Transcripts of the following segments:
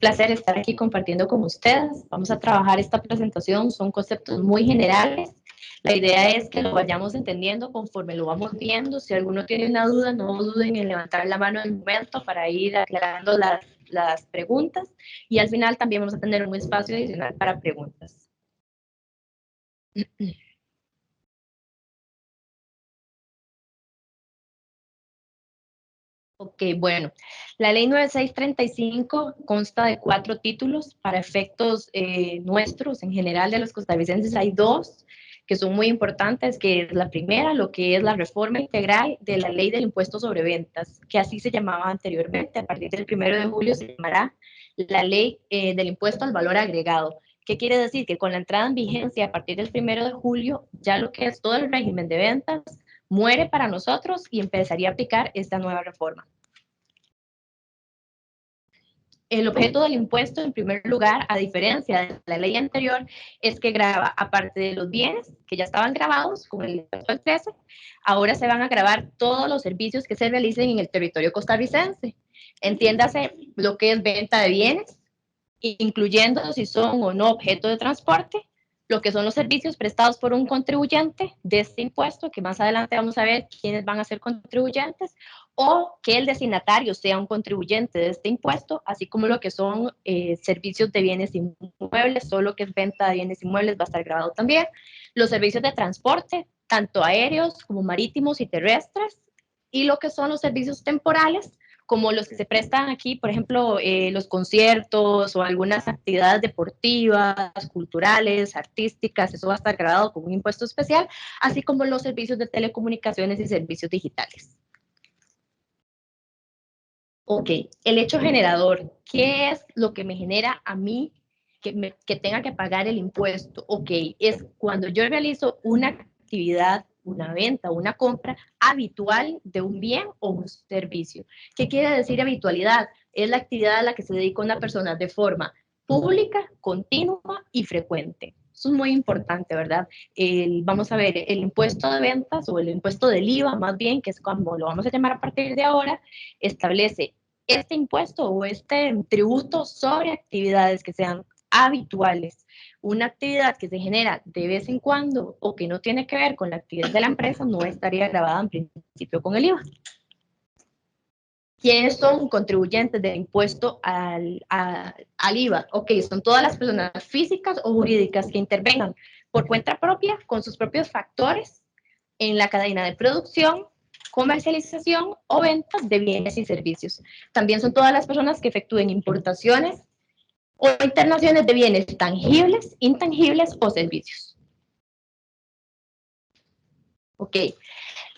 placer estar aquí compartiendo con ustedes. Vamos a trabajar esta presentación, son conceptos muy generales. La idea es que lo vayamos entendiendo conforme lo vamos viendo. Si alguno tiene una duda, no duden en levantar la mano en el momento para ir aclarando las preguntas. Y al final también vamos a tener un espacio adicional para preguntas. Ok, bueno, la ley 9635 consta de 4 títulos para efectos nuestros, en general de los costarricenses hay 2 que son muy importantes, que es la primera, lo que es la reforma integral de la ley del impuesto sobre ventas, que así se llamaba anteriormente, a partir del 1 de julio se llamará la ley del impuesto al valor agregado. ¿Qué quiere decir? Que con la entrada en vigencia a partir del 1 de julio, ya lo que es todo el régimen de ventas muere para nosotros y empezaría a aplicar esta nueva reforma. El objeto del impuesto, en primer lugar, a diferencia de la ley anterior, es que grava, aparte de los bienes que ya estaban grabados con el impuesto al 13, ahora se van a gravar todos los servicios que se realicen en el territorio costarricense. Entiéndase lo que es venta de bienes, incluyendo si son o no objeto de transporte, lo que son los servicios prestados por un contribuyente de este impuesto, que más adelante vamos a ver quiénes van a ser contribuyentes, o que el destinatario sea un contribuyente de este impuesto, así como lo que son servicios de bienes inmuebles, solo lo que es venta de bienes inmuebles va a estar grabado también, los servicios de transporte, tanto aéreos como marítimos y terrestres, y lo que son los servicios temporales, como los que se prestan aquí, por ejemplo, los conciertos o algunas actividades deportivas, culturales, artísticas, eso va a estar grabado con un impuesto especial, así como los servicios de telecomunicaciones y servicios digitales. Ok, el hecho generador, ¿qué es lo que me genera a mí que tenga que pagar el impuesto? Ok, es cuando yo realizo una actividad, una venta, una compra habitual de un bien o un servicio. ¿Qué quiere decir habitualidad? Es la actividad a la que se dedica una persona de forma pública, continua y frecuente. Eso es muy importante, ¿verdad? Vamos a ver, el impuesto de ventas o el impuesto del IVA, más bien, que es como lo vamos a llamar a partir de ahora, establece este impuesto o este tributo sobre actividades que sean habituales. Una actividad que se genera de vez en cuando o que no tiene que ver con la actividad de la empresa no estaría grabada en principio con el IVA. ¿Quiénes son contribuyentes del impuesto al IVA? Ok, son todas las personas físicas o jurídicas que intervengan por cuenta propia con sus propios factores en la cadena de producción, comercialización o ventas de bienes y servicios. También son todas las personas que efectúen importaciones o internaciones de bienes tangibles, intangibles o servicios. Ok,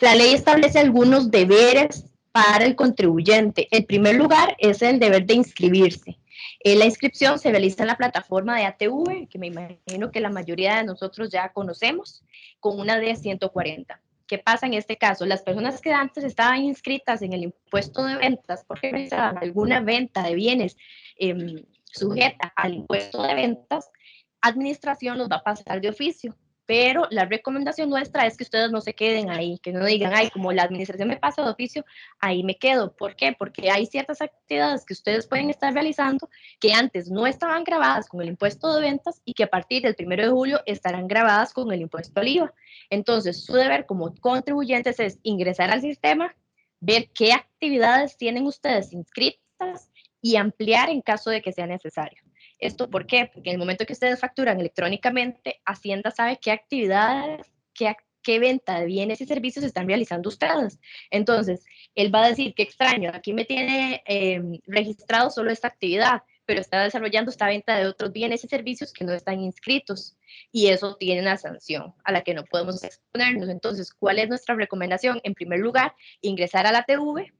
la ley establece algunos deberes para el contribuyente. En primer lugar, es el deber de inscribirse. La inscripción se realiza en la plataforma de ATV, que me imagino que la mayoría de nosotros ya conocemos, con una D140. ¿Qué pasa en este caso? Las personas que antes estaban inscritas en el impuesto de ventas porque realizaban alguna venta de bienes sujeta al impuesto de ventas, administración los va a pasar de oficio. Pero la recomendación nuestra es que ustedes no se queden ahí, que no digan, ay, como la administración me pasa de oficio, ahí me quedo. ¿Por qué? Porque hay ciertas actividades que ustedes pueden estar realizando que antes no estaban grabadas con el impuesto de ventas y que a partir del 1 de julio estarán grabadas con el impuesto al IVA. Entonces, su deber como contribuyentes es ingresar al sistema, ver qué actividades tienen ustedes inscritas y ampliar en caso de que sea necesario. ¿Esto por qué? Porque en el momento que ustedes facturan electrónicamente, Hacienda sabe qué actividades, qué venta de bienes y servicios están realizando ustedes. Entonces, él va a decir, qué extraño, aquí me tiene registrado solo esta actividad, pero está desarrollando esta venta de otros bienes y servicios que no están inscritos. Y eso tiene una sanción a la que no podemos exponernos. Entonces, ¿cuál es nuestra recomendación? En primer lugar, ingresar a la TV,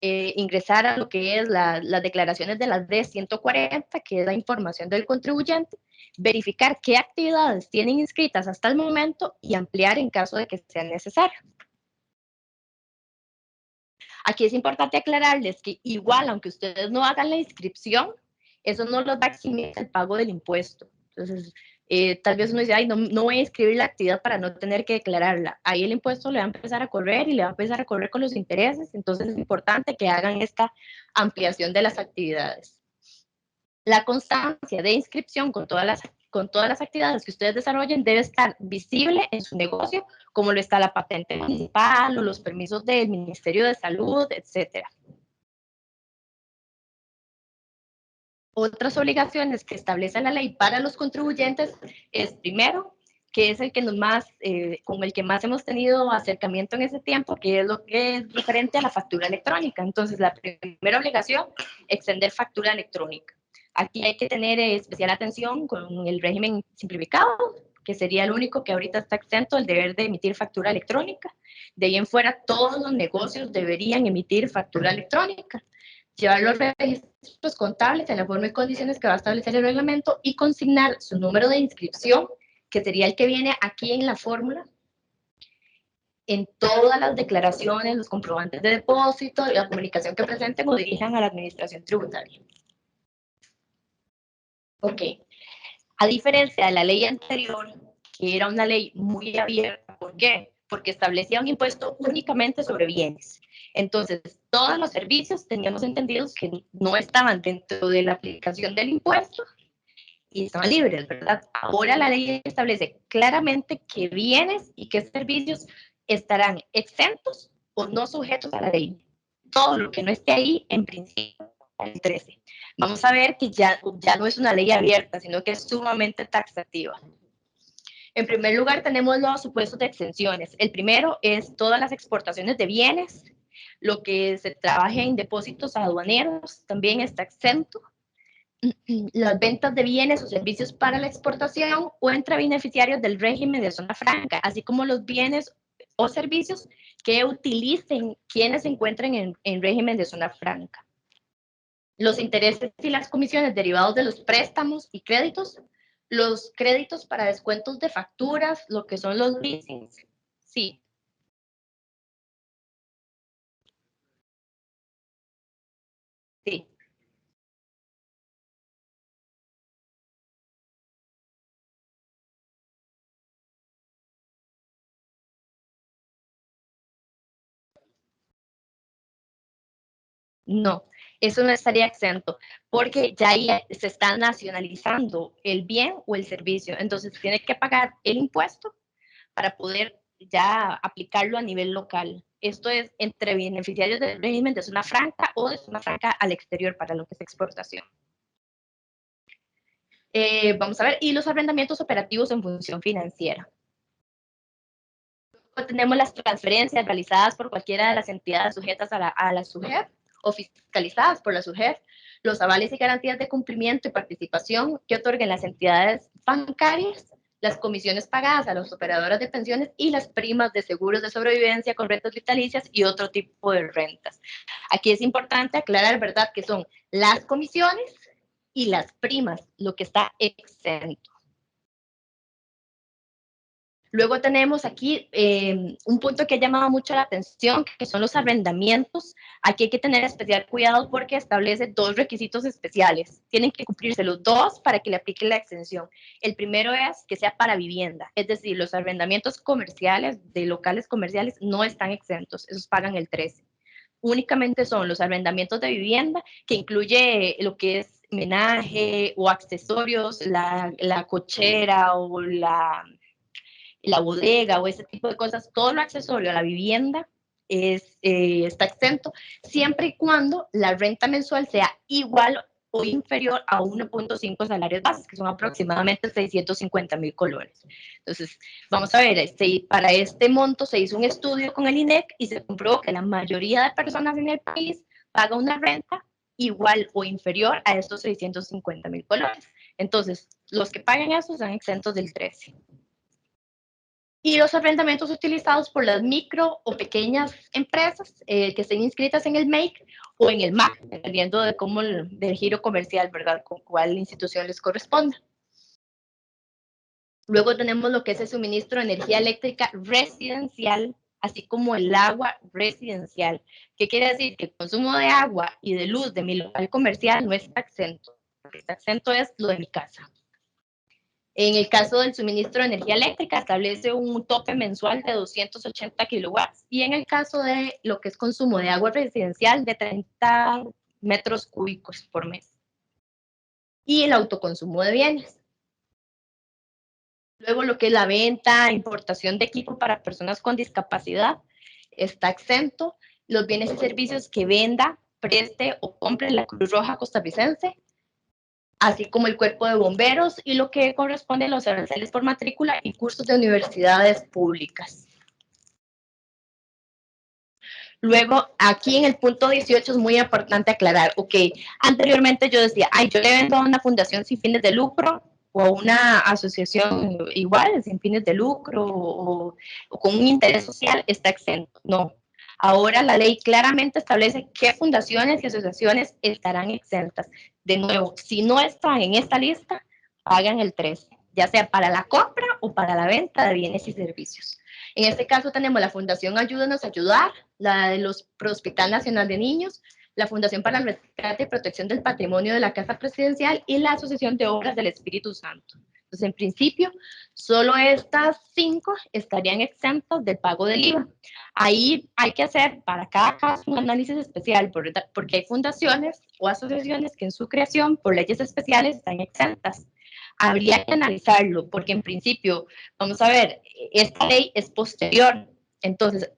ingresar a lo que es las declaraciones de las D140, que es la información del contribuyente, verificar qué actividades tienen inscritas hasta el momento y ampliar en caso de que sea necesario. Aquí es importante aclararles que igual, aunque ustedes no hagan la inscripción, eso no los va a eximir el pago del impuesto. Entonces, tal vez uno dice, ay, no voy a inscribir la actividad para no tener que declararla. Ahí el impuesto le va a empezar a correr y le va a empezar a correr con los intereses. Entonces, es importante que hagan esta ampliación de las actividades. La constancia de inscripción con todas las actividades que ustedes desarrollen debe estar visible en su negocio, como lo está la patente municipal o los permisos del Ministerio de Salud, etc. Otras obligaciones que establece la ley para los contribuyentes es, primero, que es el que con el que más hemos tenido acercamiento en ese tiempo, que es lo que es referente a la factura electrónica. Entonces, la primera obligación, extender factura electrónica. Aquí hay que tener especial atención con el régimen simplificado, que sería el único que ahorita está exento del deber de emitir factura electrónica. De ahí en fuera, todos los negocios deberían emitir factura electrónica, llevar los registros contables en la forma y condiciones que va a establecer el reglamento y consignar su número de inscripción, que sería el que viene aquí en la fórmula, en todas las declaraciones, los comprobantes de depósito y la comunicación que presenten o dirijan a la administración tributaria. Ok, a diferencia de la ley anterior, que era una ley muy abierta, ¿por qué? Porque establecía un impuesto únicamente sobre bienes. Entonces, todos los servicios teníamos entendidos que no estaban dentro de la aplicación del impuesto y estaban libres, ¿verdad? Ahora la ley establece claramente qué bienes y qué servicios estarán exentos o no sujetos a la ley. Todo lo que no esté ahí, en principio, el 13. Vamos a ver que ya no es una ley abierta, sino que es sumamente taxativa. En primer lugar, tenemos los supuestos de exenciones. El primero es todas las exportaciones de bienes, lo que se trabaje en depósitos aduaneros también está exento. Las ventas de bienes o servicios para la exportación o entre beneficiarios del régimen de zona franca, así como los bienes o servicios que utilicen quienes se encuentren en régimen de zona franca. Los intereses y las comisiones derivados de los préstamos y créditos, los créditos para descuentos de facturas, lo que son los leasings. Sí. Sí. No, eso no estaría exento, porque ya ahí se está nacionalizando el bien o el servicio. Entonces, tiene que pagar el impuesto para poder ya aplicarlo a nivel local. Esto es entre beneficiarios del régimen de zona franca o de zona franca al exterior para lo que es exportación. Vamos a ver, y los arrendamientos operativos en función financiera. Tenemos las transferencias realizadas por cualquiera de las entidades sujetas a la SUGEF o fiscalizadas por la SUGEF, los avales y garantías de cumplimiento y participación que otorguen las entidades bancarias, las comisiones pagadas a las operadoras de pensiones y las primas de seguros de sobrevivencia con rentas vitalicias y otro tipo de rentas. Aquí es importante aclarar, ¿verdad?, que son las comisiones y las primas lo que está exento. Luego tenemos aquí un punto que ha llamado mucho la atención, que son los arrendamientos. Aquí hay que tener especial cuidado porque establece dos requisitos especiales. Tienen que cumplirse los dos para que le aplique la exención. El primero es que sea para vivienda, es decir, los arrendamientos comerciales de locales comerciales no están exentos, esos pagan el 13. Únicamente son los arrendamientos de vivienda, que incluye lo que es menaje o accesorios, la cochera o la bodega o ese tipo de cosas, todo lo accesorio a la vivienda está exento, siempre y cuando la renta mensual sea igual o inferior a 1.5 salarios básicos, que son aproximadamente 650,000 colones. Entonces, vamos a ver, para este monto se hizo un estudio con el INEC y se comprobó que la mayoría de personas en el país paga una renta igual o inferior a estos 650,000 colones. Entonces, los que paguen eso son exentos del 13. Y los arrendamientos utilizados por las micro o pequeñas empresas que estén inscritas en el MEIC o en el MAC, dependiendo de cómo del giro comercial, ¿verdad? Con cuál institución les corresponda. Luego tenemos lo que es el suministro de energía eléctrica residencial, así como el agua residencial. ¿Qué quiere decir? Que el consumo de agua y de luz de mi local comercial no está exento. Lo que está exento es lo de mi casa. En el caso del suministro de energía eléctrica, establece un tope mensual de 280 kilowatts y en el caso de lo que es consumo de agua residencial, de 30 metros cúbicos por mes. y el autoconsumo de bienes. Luego lo que es la venta, importación de equipo para personas con discapacidad está exento. Los bienes y servicios que venda, preste o compre la Cruz Roja Costarricense, así como el cuerpo de bomberos y lo que corresponde a los aranceles por matrícula y cursos de universidades públicas. Luego, aquí en el punto 18 es muy importante aclarar, ok, anteriormente yo decía, ay, yo le vendo a una fundación sin fines de lucro o a una asociación igual, sin fines de lucro o con un interés social, está exento. No, ahora la ley claramente establece qué fundaciones y asociaciones estarán exentas. De nuevo, si no están en esta lista, pagan el 13, ya sea para la compra o para la venta de bienes y servicios. En este caso tenemos la Fundación Ayúdanos a Ayudar, la de los Prohospital Nacional de Niños, la Fundación para el Rescate y Protección del Patrimonio de la Casa Presidencial y la Asociación de Obras del Espíritu Santo. Entonces, en principio, solo estas 5 estarían exentas del pago del IVA. Ahí hay que hacer para cada caso un análisis especial, porque hay fundaciones o asociaciones que en su creación, por leyes especiales, están exentas. Habría que analizarlo, porque en principio, vamos a ver, esta ley es posterior. Entonces,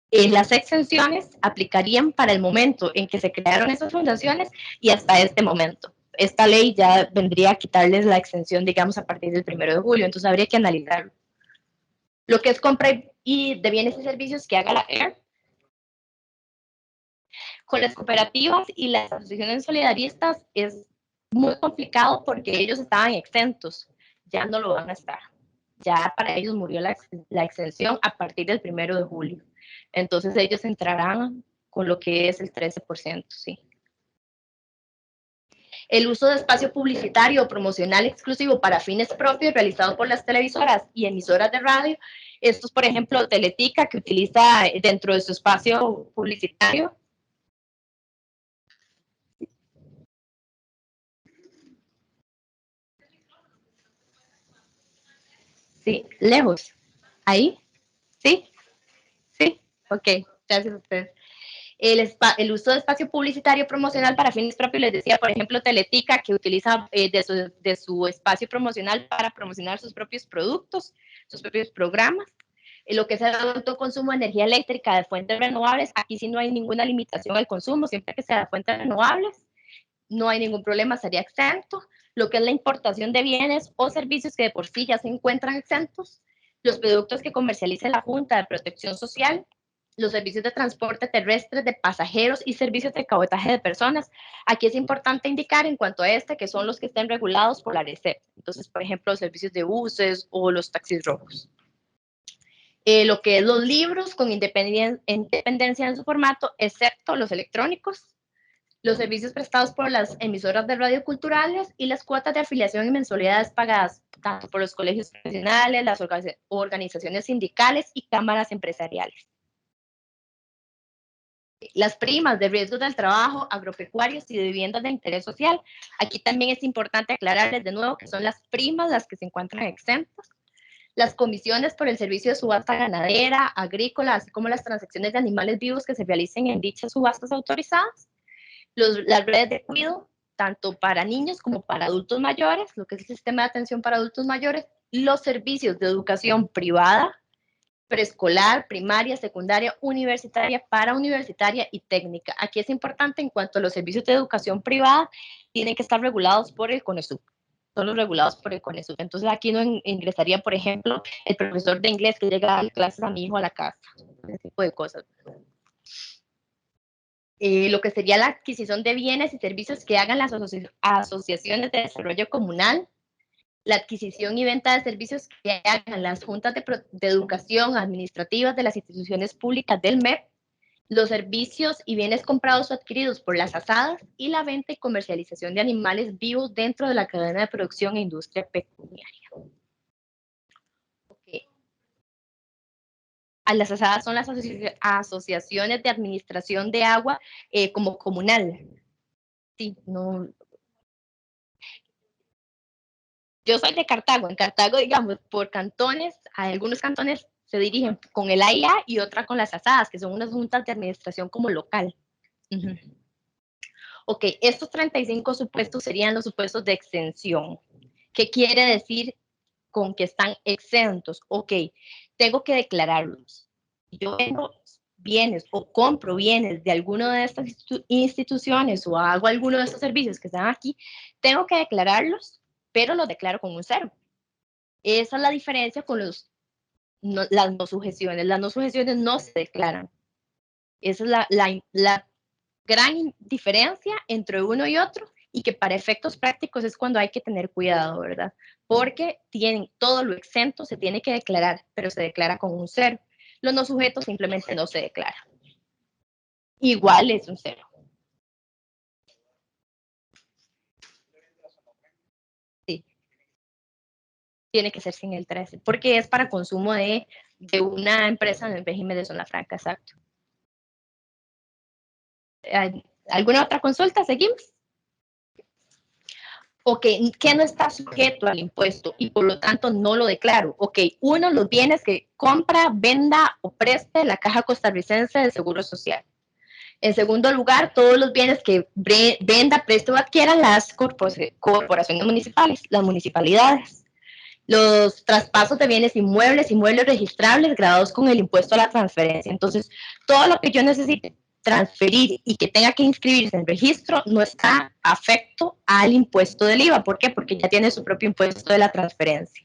las exenciones aplicarían para el momento en que se crearon esas fundaciones y hasta este momento. Esta ley ya vendría a quitarles la exención, digamos, a partir del 1 de julio, entonces habría que analizarlo. Lo que es compra y de bienes y servicios que haga la FER, con las cooperativas y las asociaciones solidaristas es muy complicado porque ellos estaban exentos, ya no lo van a estar. Ya para ellos murió la exención a partir del 1 de julio. Entonces ellos entrarán con lo que es el 13%, sí. El uso de espacio publicitario o promocional exclusivo para fines propios realizado por las televisoras y emisoras de radio. Estos, por ejemplo, Teletica, que utiliza dentro de su espacio publicitario. Sí, lejos. ¿Ahí? ¿Sí? Sí. Ok, gracias a ustedes. El uso de espacio publicitario promocional para fines propios, les decía, por ejemplo, Teletica, que utiliza de su espacio promocional para promocionar sus propios productos, sus propios programas. Lo que es el autoconsumo de energía eléctrica de fuentes renovables, aquí sí no hay ninguna limitación al consumo, siempre que sea de fuentes renovables, no hay ningún problema, estaría exento. Lo que es la importación de bienes o servicios que de por sí ya se encuentran exentos, los productos que comercialice la Junta de Protección Social, los servicios de transporte terrestre de pasajeros y servicios de cabotaje de personas. Aquí es importante indicar en cuanto a que son los que estén regulados por la RECEP. Entonces, por ejemplo, los servicios de buses o los taxis rojos. Lo que es los libros con independencia en su formato, excepto los electrónicos, los servicios prestados por las emisoras de radio culturales y las cuotas de afiliación y mensualidades pagadas tanto por los colegios profesionales, las organizaciones sindicales y cámaras empresariales. Las primas de riesgos del trabajo, agropecuarios y de viviendas de interés social. Aquí también es importante aclararles de nuevo que son las primas las que se encuentran exentas. Las comisiones por el servicio de subasta ganadera, agrícola, así como las transacciones de animales vivos que se realicen en dichas subastas autorizadas. Las redes de cuidado, tanto para niños como para adultos mayores, lo que es el sistema de atención para adultos mayores, los servicios de educación privada, preescolar, primaria, secundaria, universitaria, parauniversitaria y técnica. Aquí es importante en cuanto a los servicios de educación privada, tienen que estar regulados por el CONESUB. Son los regulados por el CONESUB. Entonces aquí no ingresaría, por ejemplo, el profesor de inglés que llega a dar clases a mi hijo a la casa. Ese tipo de cosas. Lo que sería la adquisición de bienes y servicios que hagan las asociaciones de desarrollo comunal, la adquisición y venta de servicios que hagan las juntas de educación administrativas de las instituciones públicas del MEP, los servicios y bienes comprados o adquiridos por las asadas y la venta y comercialización de animales vivos dentro de la cadena de producción e industria pecuaria. Okay. A las asadas son las asociaciones de administración de agua como comunal. Sí, no, yo soy de Cartago. En Cartago, digamos, por cantones, algunos cantones se dirigen con el AIA y otra con las asadas, que son unas juntas de administración como local. Uh -huh. Ok, estos 35 supuestos serían los supuestos de exención. ¿Qué quiere decir con que están exentos? Ok, tengo que declararlos. Yo vendo bienes o compro bienes de alguna de estas instituciones o hago alguno de estos servicios que están aquí, tengo que declararlos, pero los declaro con un cero. Esa es la diferencia con las no sujeciones. Las no sujeciones no se declaran. Esa es la gran diferencia entre uno y otro, y que para efectos prácticos es cuando hay que tener cuidado, ¿verdad? Porque todo lo exento se tiene que declarar, pero se declara con un cero. Los no sujetos simplemente no se declara. Igual es un cero. Sí, tiene que ser sin el 13, porque es para consumo de una empresa en el régimen de zona franca, exacto. ¿Alguna otra consulta? ¿Seguimos? Ok, que no está sujeto al impuesto y por lo tanto no lo declaro. Ok, uno, los bienes que compra, venda o preste la Caja Costarricense de Seguro Social. En segundo lugar, todos los bienes que venda, preste o adquieran las corporaciones municipales, las municipalidades. Los traspasos de bienes inmuebles, inmuebles registrables, grabados con el impuesto a la transferencia. Entonces, todo lo que yo necesite transferir y que tenga que inscribirse en registro no está afecto al impuesto del IVA. ¿Por qué? Porque ya tiene su propio impuesto de la transferencia.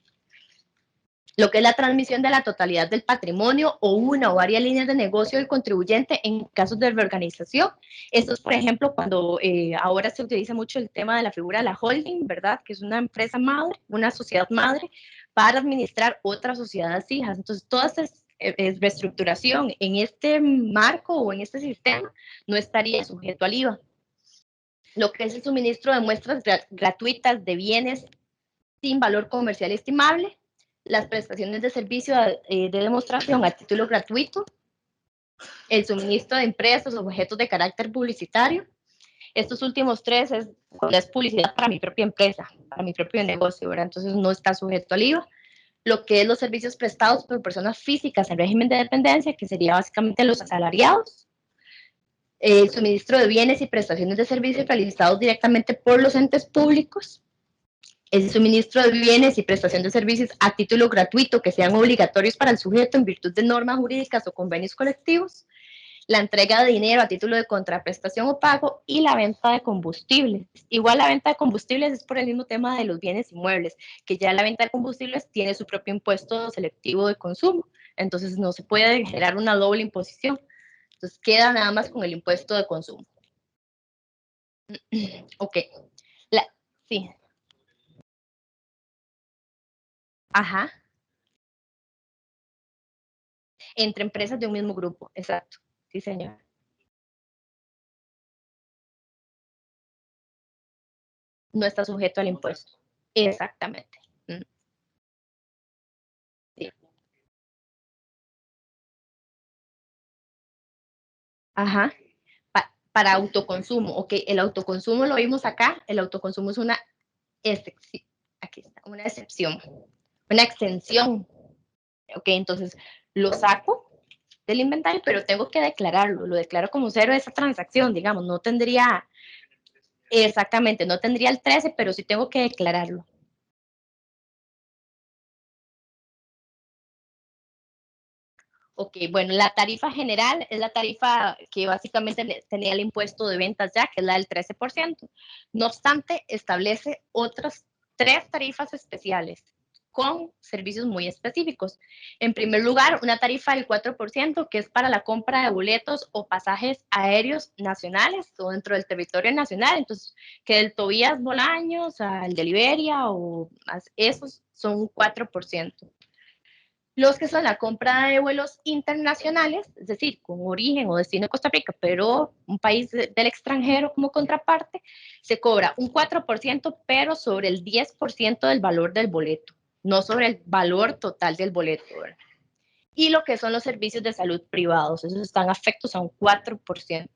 Lo que es la transmisión de la totalidad del patrimonio o una o varias líneas de negocio del contribuyente en casos de reorganización. Esto es, por ejemplo, cuando ahora se utiliza mucho el tema de la figura de la holding, ¿verdad? Que es una empresa madre, una sociedad madre, para administrar otras sociedades hijas. Entonces, toda esta reestructuración en este marco o en este sistema no estaría sujeto al IVA. Lo que es el suministro de muestras gratuitas de bienes sin valor comercial estimable, las prestaciones de servicio de demostración a título gratuito, el suministro de empresas o objetos de carácter publicitario. Estos últimos tres es publicidad para mi propia empresa, para mi propio negocio, ¿verdad? Entonces no está sujeto al IVA. Lo que es los servicios prestados por personas físicas en régimen de dependencia, que sería básicamente los asalariados, el suministro de bienes y prestaciones de servicios realizados directamente por los entes públicos, el suministro de bienes y prestación de servicios a título gratuito que sean obligatorios para el sujeto en virtud de normas jurídicas o convenios colectivos, la entrega de dinero a título de contraprestación o pago y la venta de combustibles. Igual la venta de combustibles es por el mismo tema de los bienes inmuebles, que ya la venta de combustibles tiene su propio impuesto selectivo de consumo, entonces no se puede generar una doble imposición, entonces queda nada más con el impuesto de consumo. Ok, sí. Ajá. Entre empresas de un mismo grupo, exacto. Sí, señor. No está sujeto al impuesto. Exactamente. Sí. Ajá. Para autoconsumo. Ok, el autoconsumo lo vimos acá. El autoconsumo es una excepción. Aquí está, una excepción. Una extensión. Ok, entonces lo saco del inventario, pero tengo que declararlo. Lo declaro como cero esa transacción, digamos. No tendría, exactamente, no tendría el 13, pero sí tengo que declararlo. Ok, bueno, la tarifa general es la tarifa que básicamente tenía el impuesto de ventas ya, que es la del 13%. No obstante, establece otras tres tarifas especiales con servicios muy específicos. En primer lugar, una tarifa del 4%, que es para la compra de boletos o pasajes aéreos nacionales o dentro del territorio nacional. Entonces, que del Tobías Bolaños al de Liberia o esos son un 4%. Los que son la compra de vuelos internacionales, es decir, con origen o destino de Costa Rica, pero un país del extranjero como contraparte, se cobra un 4%, pero sobre el 10% del valor del boleto, no sobre el valor total del boleto, ¿verdad? Y lo que son los servicios de salud privados, esos están afectos a un 4%.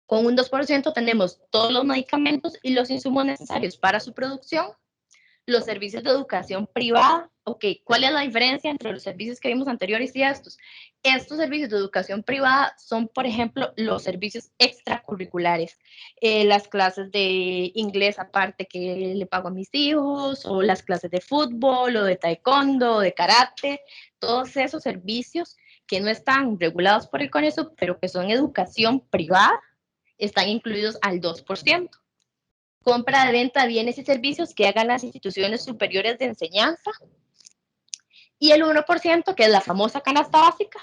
Con un 2% tenemos todos los medicamentos y los insumos necesarios para su producción, los servicios de educación privada, Ok, ¿cuál es la diferencia entre los servicios que vimos anteriores y estos? Estos servicios de educación privada son, por ejemplo, los servicios extracurriculares, las clases de inglés aparte que le pago a mis hijos, o las clases de fútbol, o de taekwondo, o de karate, todos esos servicios que no están regulados por el CONESUB, pero que son educación privada, están incluidos al 2%. Compra de venta de bienes y servicios que hagan las instituciones superiores de enseñanza, y el 1%, que es la famosa canasta básica,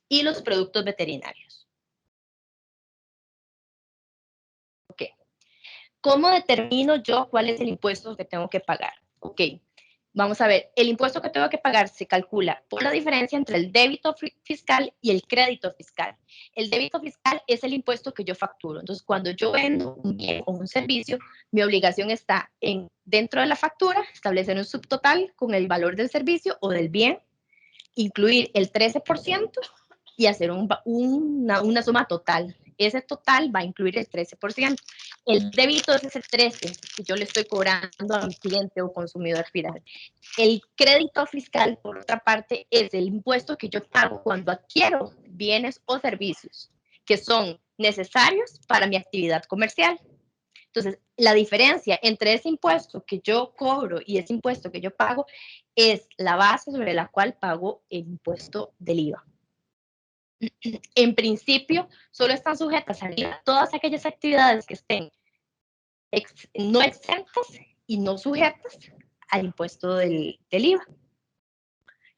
y los productos veterinarios. Ok. ¿Cómo determino yo cuál es el impuesto que tengo que pagar? Ok. Vamos a ver, el impuesto que tengo que pagar se calcula por la diferencia entre el débito fiscal y el crédito fiscal. El débito fiscal es el impuesto que yo facturo. Entonces, cuando yo vendo un bien o un servicio, mi obligación está en, dentro de la factura, establecer un subtotal con el valor del servicio o del bien, incluir el 13% y hacer una suma total. Ese total va a incluir el 13%. El débito es ese 13% que yo le estoy cobrando a mi cliente o consumidor final. El crédito fiscal, por otra parte, es el impuesto que yo pago cuando adquiero bienes o servicios que son necesarios para mi actividad comercial. Entonces, la diferencia entre ese impuesto que yo cobro y ese impuesto que yo pago es la base sobre la cual pago el impuesto del IVA. En principio, solo están sujetas a IVA todas aquellas actividades que estén no exentas y no sujetas al impuesto del IVA.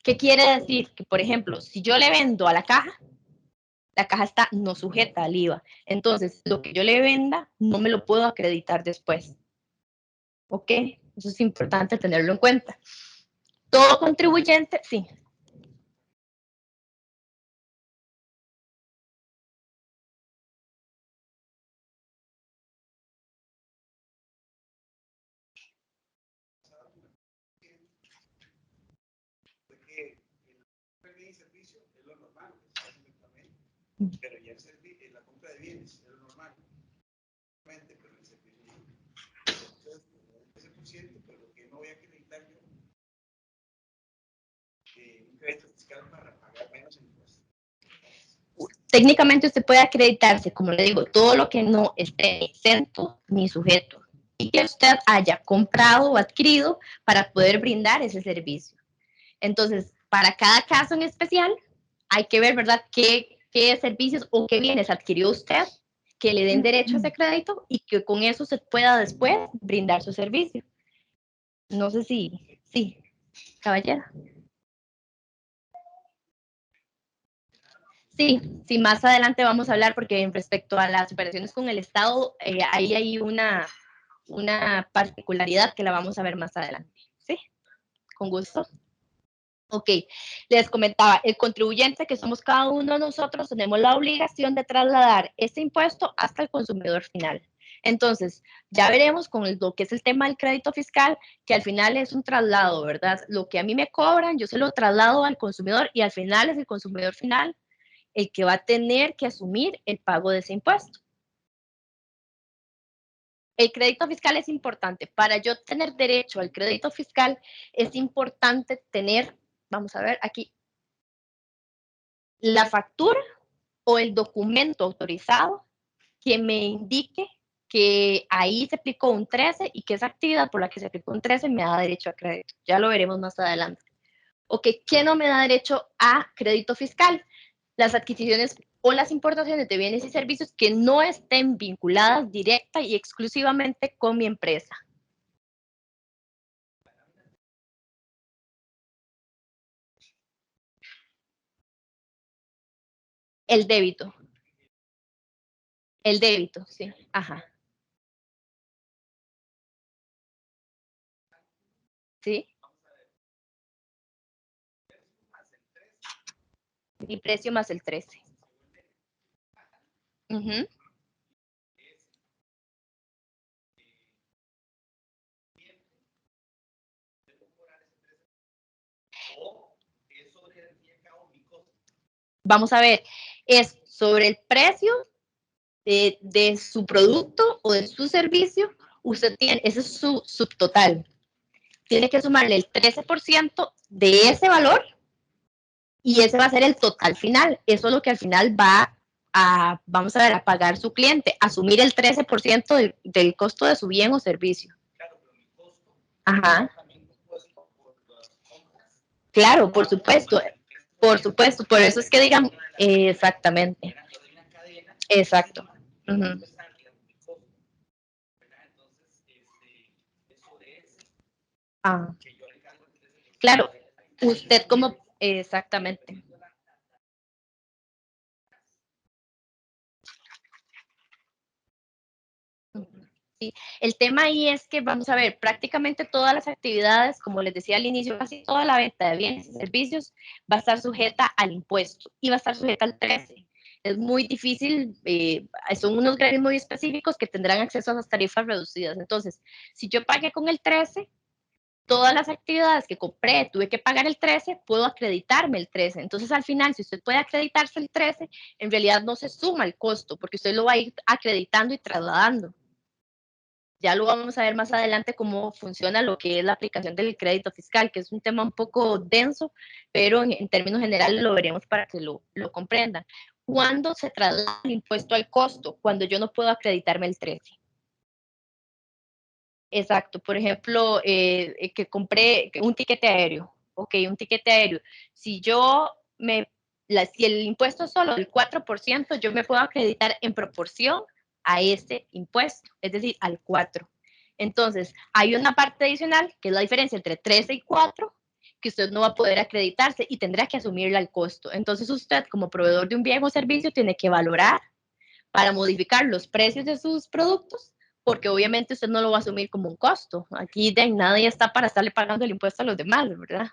¿Qué quiere decir? Que, por ejemplo, si yo le vendo a la caja está no sujeta al IVA. Entonces, lo que yo le venda no me lo puedo acreditar después. ¿Ok? Eso es importante tenerlo en cuenta. Todo contribuyente, sí. Pero ya la compra de bienes es lo normal. Pero el servicio entonces, ese por ciento, pero lo que no voy a acreditar yo, un crédito fiscal para pagar menos impuestos. Técnicamente usted puede acreditarse, como le digo, todo lo que no esté exento ni sujeto y que usted haya comprado o adquirido para poder brindar ese servicio. Entonces, para cada caso en especial, hay que ver, ¿verdad?, qué servicios o qué bienes adquirió usted que le den derecho a ese crédito y que con eso se pueda después brindar su servicio. No sé si, sí, caballero. Sí, sí, más adelante vamos a hablar porque en respecto a las operaciones con el Estado, ahí hay una particularidad que la vamos a ver más adelante. Sí, con gusto. Ok, les comentaba, el contribuyente que somos cada uno de nosotros tenemos la obligación de trasladar este impuesto hasta el consumidor final. Entonces, ya veremos con lo que es el tema del crédito fiscal, que al final es un traslado, ¿verdad? Lo que a mí me cobran, yo se lo traslado al consumidor y al final es el consumidor final el que va a tener que asumir el pago de ese impuesto. El crédito fiscal es importante. Para yo tener derecho al crédito fiscal, es importante tener, vamos a ver aquí, la factura o el documento autorizado que me indique que ahí se aplicó un 13 y que esa actividad por la que se aplicó un 13 me da derecho a crédito. Ya lo veremos más adelante. Ok, ¿qué no me da derecho a crédito fiscal? Las adquisiciones o las importaciones de bienes y servicios que no estén vinculadas directa y exclusivamente con mi empresa. El débito. El débito, sí. Ajá. ¿Sí? Mi precio más el 13. Uh-huh. Vamos a ver, es sobre el precio de su producto o de su servicio, usted tiene, ese es su subtotal. tiene que sumarle el 13% de ese valor y ese va a ser el total final. Eso es lo que al final va a, vamos a ver, a pagar su cliente, asumir el 13% del costo de su bien o servicio. Claro, pero mi costo. Ajá. También puesto por las compras. Claro, por supuesto, por eso es que digan, exactamente. Exacto. Uh-huh. Ah. Claro, usted como, exactamente. Sí. El tema ahí es que, vamos a ver, prácticamente todas las actividades, como les decía al inicio, casi toda la venta de bienes y servicios va a estar sujeta al impuesto y va a estar sujeta al 13. Es muy difícil, son unos gremios muy específicos que tendrán acceso a las tarifas reducidas. Entonces, si yo pagué con el 13, todas las actividades que compré, tuve que pagar el 13, puedo acreditarme el 13. Entonces, al final, si usted puede acreditarse el 13, en realidad no se suma el costo, porque usted lo va a ir acreditando y trasladando. Ya lo vamos a ver más adelante cómo funciona lo que es la aplicación del crédito fiscal, que es un tema un poco denso, pero en términos generales lo veremos para que lo comprendan. ¿Cuándo se traslada el impuesto al costo? Cuando yo no puedo acreditarme el 13. Exacto, por ejemplo, que compré un tiquete aéreo, ok, un tiquete aéreo. Si yo si el impuesto es solo del 4%, yo me puedo acreditar en proporción a ese impuesto, es decir, al 4%. Entonces, hay una parte adicional, que es la diferencia entre 13 y 4, que usted no va a poder acreditarse y tendrá que asumirla al costo. Entonces, usted, como proveedor de un bien o servicio, tiene que valorar para modificar los precios de sus productos, porque obviamente usted no lo va a asumir como un costo. Aquí nadie está para estarle pagando el impuesto a los demás, ¿verdad?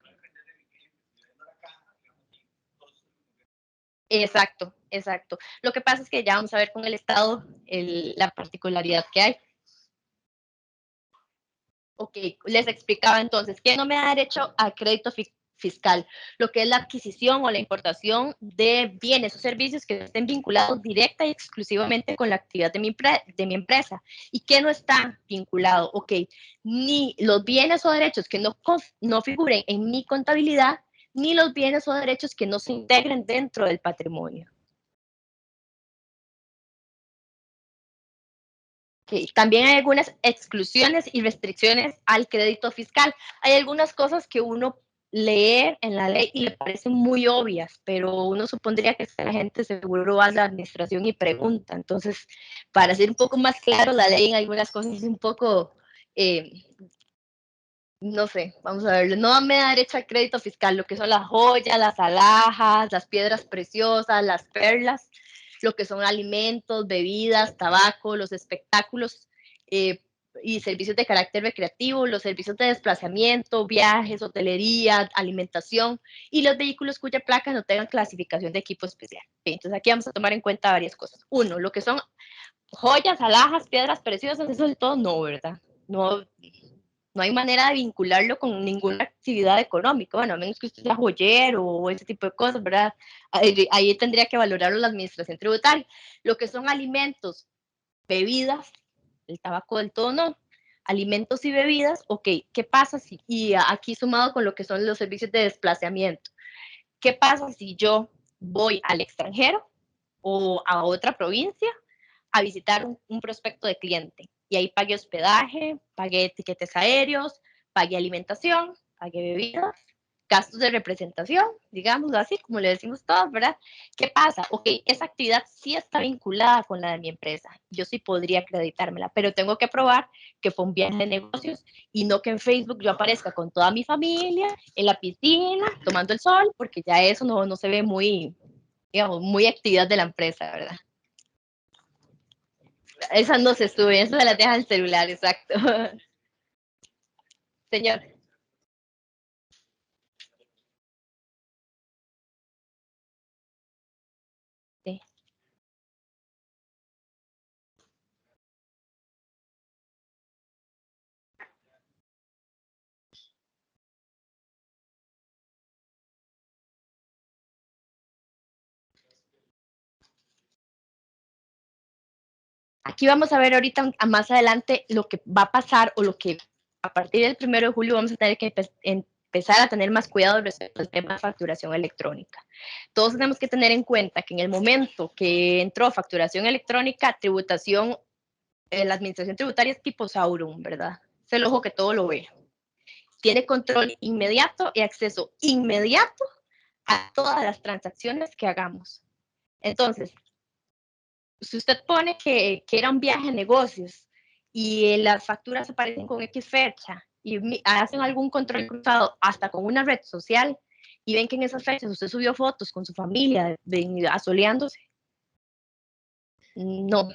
Exacto, exacto. Lo que pasa es que ya vamos a ver con el Estado la particularidad que hay. Ok, les explicaba entonces que no me da derecho a crédito fiscal, lo que es la adquisición o la importación de bienes o servicios que estén vinculados directa y exclusivamente con la actividad de mi empresa y que no está vinculado, ok, ni los bienes o derechos que no figuren en mi contabilidad, ni los bienes o derechos que no se integren dentro del patrimonio. Okay. También hay algunas exclusiones y restricciones al crédito fiscal. Hay algunas cosas que uno lee en la ley y le parecen muy obvias, pero uno supondría que la gente seguro va a la administración y pregunta. Entonces, para ser un poco más claro, la ley en algunas cosas es un poco, no sé, vamos a ver, no me da derecho al crédito fiscal, lo que son las joyas, las alhajas, las piedras preciosas, las perlas, lo que son alimentos, bebidas, tabaco, los espectáculos y servicios de carácter recreativo, los servicios de desplazamiento, viajes, hotelería, alimentación y los vehículos cuya placa no tengan clasificación de equipo especial. Entonces aquí vamos a tomar en cuenta varias cosas. Uno, lo que son joyas, alhajas, piedras preciosas, eso del todo no, ¿verdad? No, no hay manera de vincularlo con ninguna actividad económica, bueno, a menos que usted sea joyero o ese tipo de cosas, ¿verdad? Ahí tendría que valorarlo la administración tributaria. Lo que son alimentos, bebidas, el tabaco del todo no, alimentos y bebidas, ok, ¿qué pasa si, y aquí sumado con lo que son los servicios de desplazamiento, qué pasa si yo voy al extranjero o a otra provincia a visitar un prospecto de cliente? Y ahí pagué hospedaje, pagué tiquetes aéreos, pagué alimentación, pagué bebidas, gastos de representación, digamos así, como le decimos todos, ¿verdad? ¿Qué pasa? Ok, esa actividad sí está vinculada con la de mi empresa. Yo sí podría acreditármela, pero tengo que probar que fue un viaje de negocios y no que en Facebook yo aparezca con toda mi familia en la piscina, tomando el sol, porque ya eso no se ve muy, digamos, muy actividad de la empresa, ¿verdad? Esas no se suben, esas se las deja el celular, exacto. Señor. Sí. Aquí vamos a ver ahorita más adelante lo que va a pasar o lo que a partir del 1 de julio vamos a tener que empezar a tener más cuidado respecto al tema de facturación electrónica. Todos tenemos que tener en cuenta que en el momento que entró facturación electrónica, tributación, la administración tributaria es tipo Sauron, ¿verdad? Es el ojo que todo lo ve. Tiene control inmediato y acceso inmediato a todas las transacciones que hagamos. Entonces, si usted pone que era un viaje de negocios y las facturas aparecen con X fecha y hacen algún control cruzado hasta con una red social y ven que en esas fechas usted subió fotos con su familia asoleándose, no.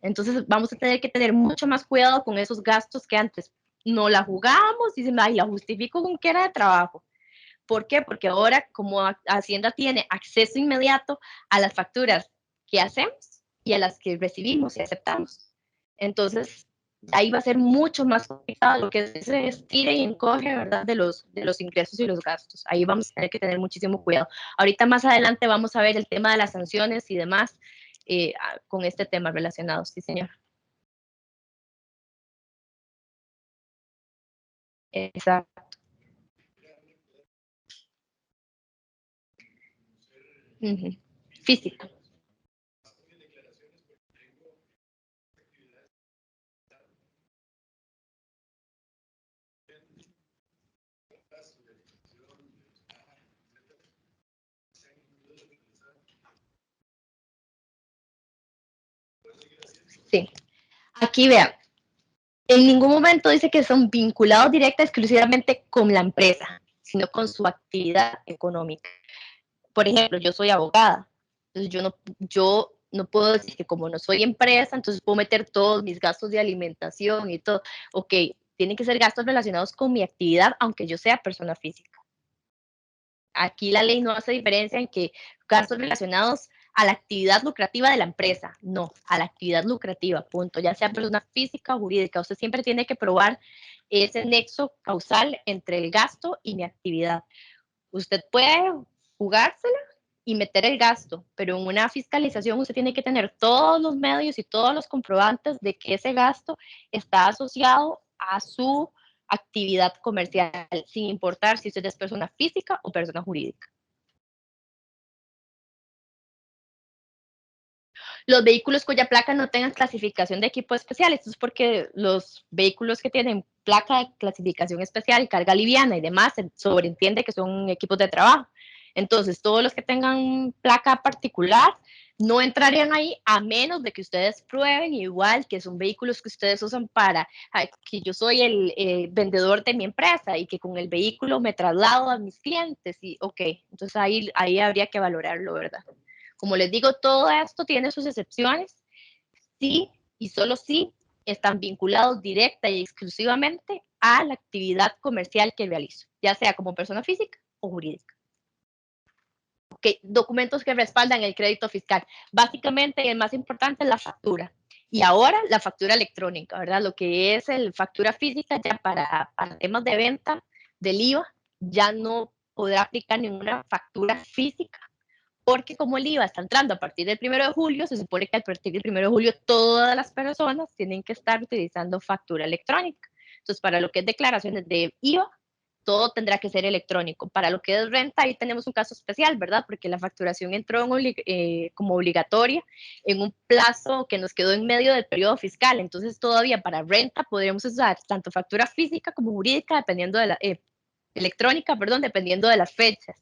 Entonces vamos a tener que tener mucho más cuidado con esos gastos que antes no la jugábamos y la justifico con que era de trabajo. ¿Por qué? Porque ahora como Hacienda tiene acceso inmediato a las facturas que hacemos y a las que recibimos y aceptamos. Entonces, ahí va a ser mucho más complicado lo que se estire y encoge, ¿verdad? De los ingresos y los gastos. Ahí vamos a tener que tener muchísimo cuidado. Ahorita más adelante vamos a ver el tema de las sanciones y demás con este tema relacionado. Sí, señor. Exacto. Física. Sí. Aquí vean, en ningún momento dice que son vinculados directa exclusivamente con la empresa, sino con su actividad económica. Por ejemplo, yo soy abogada, entonces yo no puedo decir que como no soy empresa, entonces puedo meter todos mis gastos de alimentación y todo. Ok, tienen que ser gastos relacionados con mi actividad, aunque yo sea persona física. Aquí la ley no hace diferencia en que gastos relacionados a la actividad lucrativa de la empresa, no, a la actividad lucrativa, punto, ya sea persona física o jurídica. Usted siempre tiene que probar ese nexo causal entre el gasto y mi actividad. Usted puede jugársela y meter el gasto, pero en una fiscalización usted tiene que tener todos los medios y todos los comprobantes de que ese gasto está asociado a su actividad comercial, sin importar si usted es persona física o persona jurídica. Los vehículos cuya placa no tengan clasificación de equipo especial, esto es porque los vehículos que tienen placa de clasificación especial, carga liviana y demás, se sobreentiende que son equipos de trabajo. Entonces, todos los que tengan placa particular no entrarían ahí a menos de que ustedes prueben igual que son vehículos que ustedes usan para que yo soy el vendedor de mi empresa y que con el vehículo me traslado a mis clientes y ok, entonces ahí habría que valorarlo, ¿verdad? Como les digo, todo esto tiene sus excepciones, sí y solo sí están vinculados directa y exclusivamente a la actividad comercial que realizo, ya sea como persona física o jurídica. Documentos que respaldan el crédito fiscal. Básicamente, el más importante es la factura. Y ahora la factura electrónica, ¿verdad? Lo que es el factura física ya para temas de venta del IVA, ya no podrá aplicar ninguna factura física porque como el IVA está entrando a partir del 1 de julio, se supone que a partir del 1 de julio todas las personas tienen que estar utilizando factura electrónica. Entonces, para lo que es declaraciones de IVA, todo tendrá que ser electrónico. Para lo que es renta, ahí tenemos un caso especial, ¿verdad? Porque la facturación entró como obligatoria en un plazo que nos quedó en medio del periodo fiscal. Entonces, todavía para renta podríamos usar tanto factura física como jurídica, dependiendo de la electrónica, perdón, dependiendo de las fechas.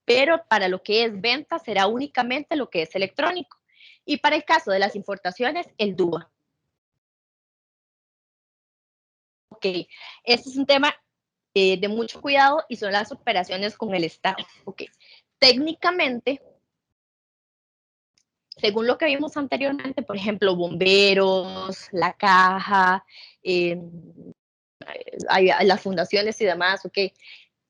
Pero para lo que es venta será únicamente lo que es electrónico. Y para el caso de las importaciones, el DUA. Ok, este es un tema de mucho cuidado y son las operaciones con el Estado. Ok, técnicamente, según lo que vimos anteriormente, por ejemplo, bomberos, la caja, las fundaciones y demás, ok,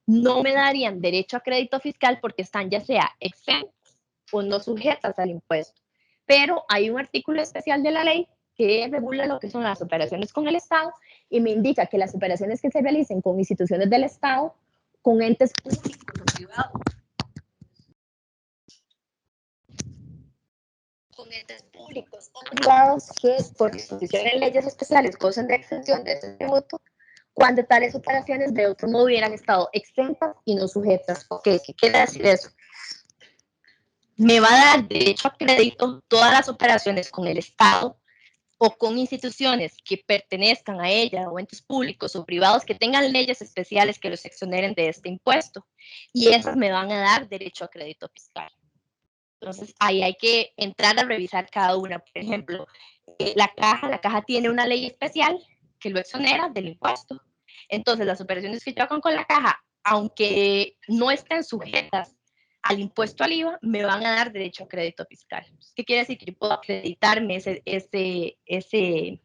no me darían derecho a crédito fiscal porque están ya sea exentos o no sujetas al impuesto. Pero hay un artículo especial de la ley que regula lo que son las operaciones con el Estado y me indica que las operaciones que se realicen con instituciones del Estado, con entes públicos o privados, con entes públicos o privados que por disposición de leyes especiales gozan de exención de ese tributo, cuando tales operaciones de otro modo hubieran estado exentas y no sujetas. Ok, ¿qué quiere decir eso? Me va a dar derecho a crédito todas las operaciones con el Estado o con instituciones que pertenezcan a ella o entes públicos o privados que tengan leyes especiales que los exoneren de este impuesto. Y esas me van a dar derecho a crédito fiscal. Entonces, ahí hay que entrar a revisar cada una. Por ejemplo, la caja tiene una ley especial que lo exonera del impuesto. Entonces, las operaciones que yo hago con la caja, aunque no estén sujetas al impuesto al IVA, me van a dar derecho a crédito fiscal. ¿Qué quiere decir? Que yo puedo acreditarme ese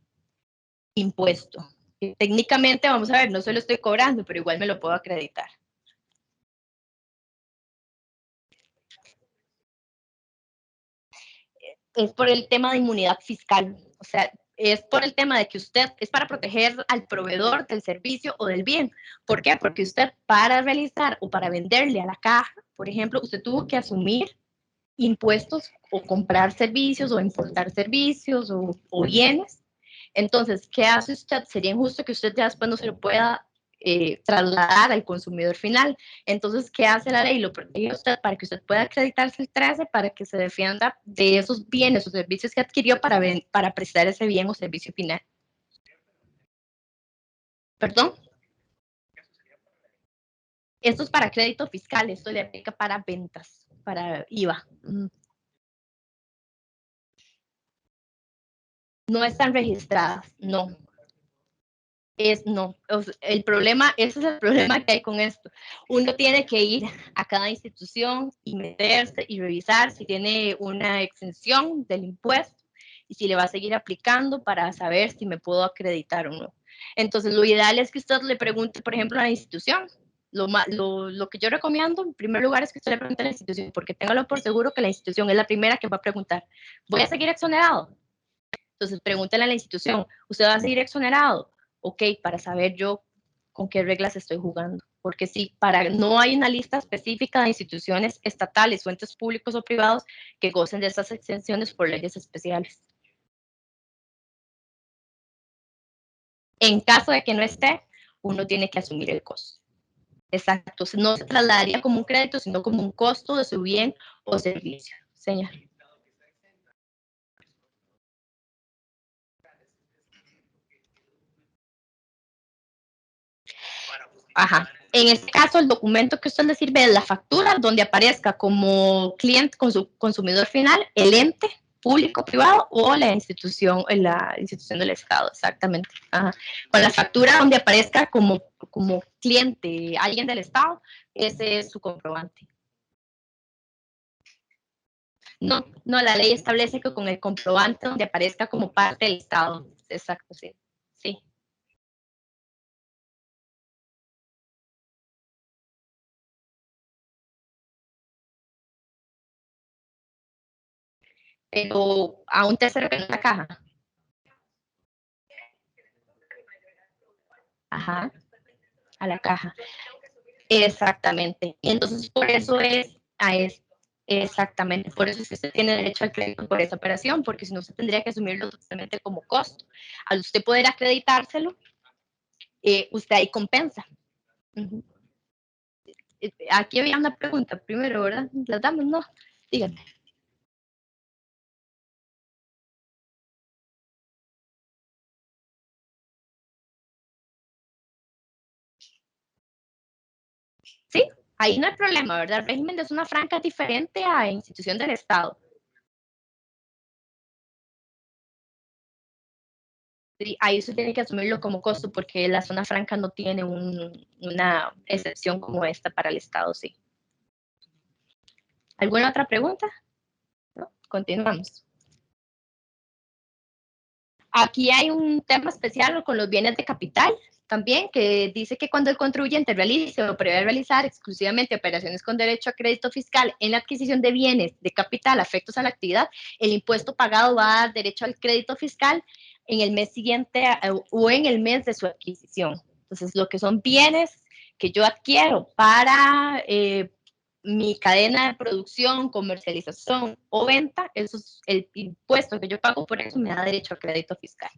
impuesto. Técnicamente, vamos a ver, no se lo estoy cobrando, pero igual me lo puedo acreditar. Es por el tema de inmunidad fiscal. O sea, es por el tema de que usted es para proteger al proveedor del servicio o del bien. ¿Por qué? Porque usted para realizar o para venderle a la caja, por ejemplo, usted tuvo que asumir impuestos o comprar servicios o importar servicios o bienes. Entonces, ¿qué hace usted? Sería injusto que usted ya después no se lo pueda trasladar al consumidor final. Entonces, ¿qué hace la ley? Lo protege a usted para que usted pueda acreditarse el 13, para que se defienda de esos bienes o servicios que adquirió para prestar ese bien o servicio final. ¿Perdón? Esto es para crédito fiscal, esto le aplica para ventas, para IVA. No están registradas, no. No, el problema, ese es el problema que hay con esto. Uno tiene que ir a cada institución y meterse y revisar si tiene una exención del impuesto y si le va a seguir aplicando para saber si me puedo acreditar o no. Entonces, lo ideal es que usted le pregunte, por ejemplo, a la institución. Lo que yo recomiendo, en primer lugar, es que usted le pregunte a la institución, porque téngalo por seguro que la institución es la primera que va a preguntar, ¿voy a seguir exonerado? Entonces, pregúntale a la institución, ¿usted va a seguir exonerado? Ok, para saber yo con qué reglas estoy jugando. Porque si no hay una lista específica de instituciones estatales o entes públicos o privados que gocen de esas exenciones por leyes especiales. En caso de que no esté, uno tiene que asumir el costo. Exacto, no se trasladaría como un crédito, sino como un costo de su bien o servicio. Señor. Ajá. En este caso, el documento que a usted le sirve es la factura, donde aparezca como cliente, con su consumidor final, el ente público, privado o la institución del Estado, exactamente. Ajá. Con la factura donde aparezca como cliente alguien del Estado, ese es su comprobante. No, la ley establece que con el comprobante donde aparezca como parte del Estado. Exacto, sí. Sí. Pero a un tercero que no es la caja. Ajá, a la caja. Exactamente. Entonces, por eso exactamente, por eso es que usted tiene derecho al crédito por esa operación, porque si no, usted tendría que asumirlo totalmente como costo. Al usted poder acreditárselo, usted ahí compensa. Uh -huh. Aquí había una pregunta primero, ¿verdad? Las damos, ¿no? Díganme. Sí, ahí no hay problema, ¿verdad? El régimen de zona franca es diferente a institución del Estado. Sí, ahí usted tiene que asumirlo como costo porque la zona franca no tiene una excepción como esta para el Estado, sí. ¿Alguna otra pregunta? ¿No? Continuamos. Aquí hay un tema especial con los bienes de capital también, que dice que cuando el contribuyente realice o prevé realizar exclusivamente operaciones con derecho a crédito fiscal en la adquisición de bienes de capital afectos a la actividad, el impuesto pagado va a dar derecho al crédito fiscal en el mes siguiente o en el mes de su adquisición. Entonces, lo que son bienes que yo adquiero para mi cadena de producción, comercialización o venta, eso es el impuesto que yo pago por eso me da derecho a crédito fiscal.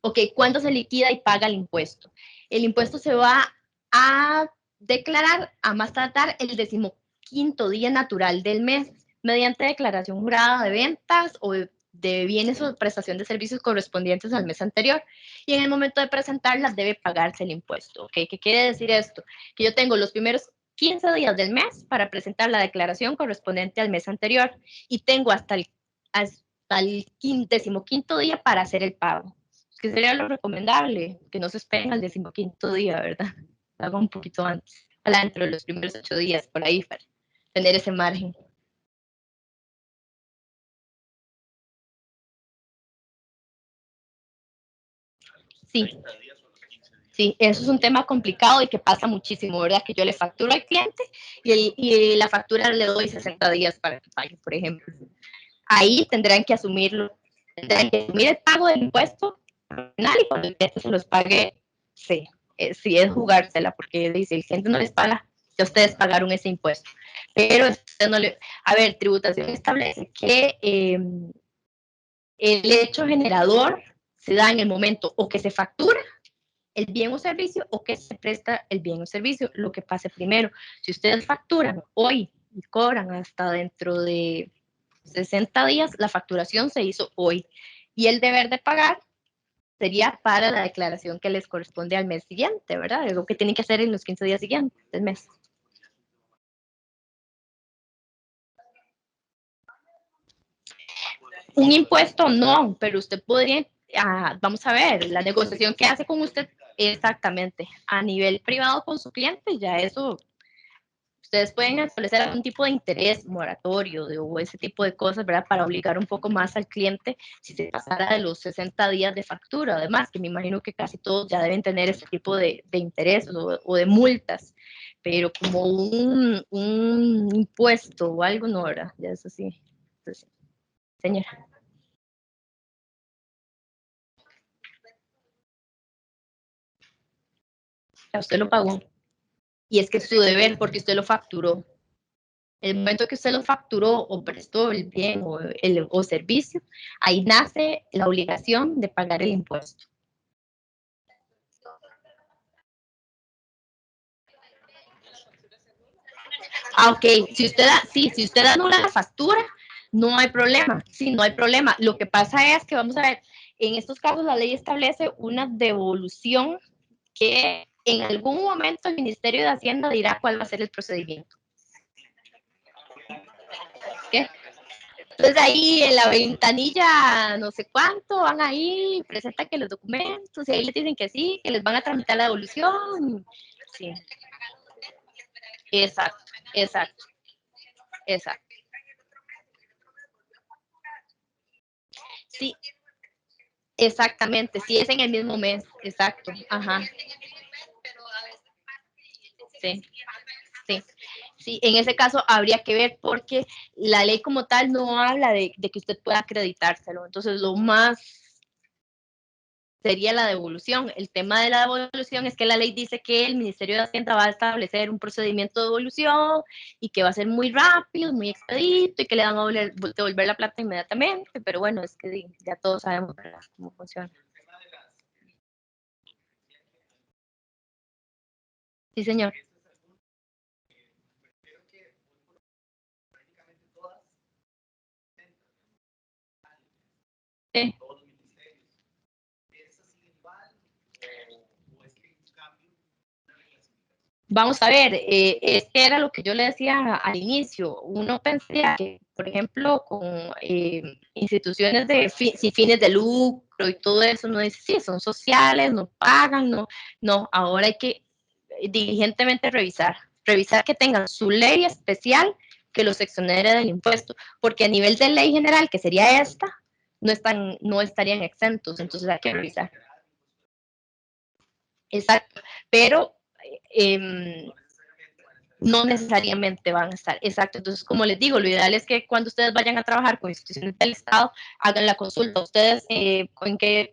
Ok, ¿cuándo se liquida y paga el impuesto? El impuesto se va a declarar a más tardar el 15º día natural del mes mediante declaración jurada de ventas o de bienes o prestación de servicios correspondientes al mes anterior. Y en el momento de presentarlas debe pagarse el impuesto. ¿Okay? ¿Qué quiere decir esto? Que yo tengo los primeros 15 días del mes para presentar la declaración correspondiente al mes anterior y tengo hasta el 15º día para hacer el pago. Que sería lo recomendable, que no se esperen al 15º día, ¿verdad? Haga un poquito antes, para dentro de los primeros 8 días, por ahí, para tener ese margen. Sí. Sí, eso es un tema complicado y que pasa muchísimo, ¿verdad? Que yo le facturo al cliente y la factura le doy 60 días para que pague, por ejemplo. Ahí tendrán que asumirlo, tendrán que asumir el pago del impuesto final y cuando el cliente se los pague, sí, sí es jugársela, porque dice, el cliente no les paga, que ustedes pagaron ese impuesto. Pero usted no le... A ver, tributación establece que el hecho generador se da en el momento o que se factura el bien o servicio o que se presta el bien o servicio, lo que pase primero. Si ustedes facturan hoy y cobran hasta dentro de 60 días, la facturación se hizo hoy y el deber de pagar sería para la declaración que les corresponde al mes siguiente, ¿verdad? Es lo que tienen que hacer en los 15 días siguientes del mes. Un impuesto no, pero usted podría, vamos a ver, la negociación que hace con usted exactamente a nivel privado con su cliente, ya eso, ustedes pueden establecer algún tipo de interés moratorio o ese tipo de cosas, ¿verdad? Para obligar un poco más al cliente si se pasara de los 60 días de factura, además, que me imagino que casi todos ya deben tener ese tipo de intereses o de multas, pero como un impuesto o algo, no, ¿verdad? Ya eso sí. Entonces, señora. Usted lo pagó. Y es que es su deber porque usted lo facturó. El momento que usted lo facturó o prestó el bien o servicio, ahí nace la obligación de pagar el impuesto. Ok, si usted anula la factura, no hay problema, sí, no hay problema. Lo que pasa es que, vamos a ver, en estos casos la ley establece una devolución que en algún momento el Ministerio de Hacienda dirá cuál va a ser el procedimiento. ¿Qué? Entonces ahí en la ventanilla, no sé cuánto, van ahí, presentan que los documentos, y ahí les dicen que sí, que les van a tramitar la devolución. Sí, exacto, exacto, exacto. Sí, exactamente, sí es en el mismo mes, exacto, ajá. Sí, sí. Sí, en ese caso habría que ver porque la ley como tal no habla de que usted pueda acreditárselo. Entonces, lo más sería la devolución. El tema de la devolución es que la ley dice que el Ministerio de Hacienda va a establecer un procedimiento de devolución y que va a ser muy rápido, muy expedito y que le van a devolver la plata inmediatamente, pero bueno, es que ya todos sabemos cómo funciona. Sí, señor. Sí. Vamos a ver, es que era lo que yo le decía al inicio. Uno pensaría que, por ejemplo, con instituciones sin fines de lucro y todo eso, no dice, sí, son sociales, no pagan, no, ahora hay que diligentemente revisar que tengan su ley especial que los exonere del impuesto, porque a nivel de ley general, que sería esta, no estarían exentos, entonces hay que revisar. Exacto, pero no necesariamente van a estar. Exacto. Entonces, como les digo, lo ideal es que cuando ustedes vayan a trabajar con instituciones del Estado, hagan la consulta. Ustedes,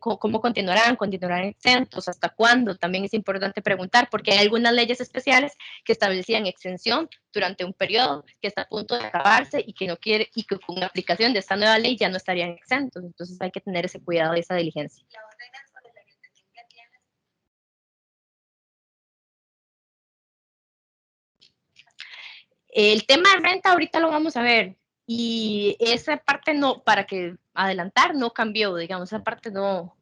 ¿cómo continuarán? ¿Continuarán exentos? ¿Hasta cuándo? También es importante preguntar, porque hay algunas leyes especiales que establecían exención durante un periodo que está a punto de acabarse y que no quiere, y que con la aplicación de esta nueva ley ya no estarían exentos. Entonces, hay que tener ese cuidado y esa diligencia. El tema de renta ahorita lo vamos a ver. Y esa parte no, para que adelantar, no cambió, digamos, esa parte no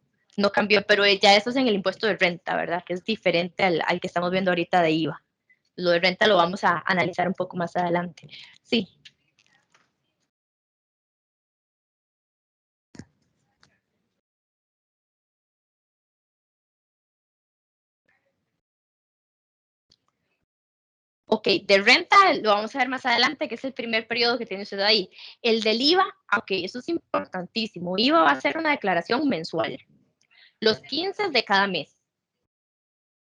cambió, pero ya eso es en el impuesto de renta, ¿verdad? Que es diferente al que estamos viendo ahorita de IVA. Lo de renta lo vamos a analizar un poco más adelante. Sí. Ok, de renta lo vamos a ver más adelante, que es el primer periodo que tiene usted ahí. El del IVA, ok, eso es importantísimo. IVA va a ser una declaración mensual, los 15 de cada mes.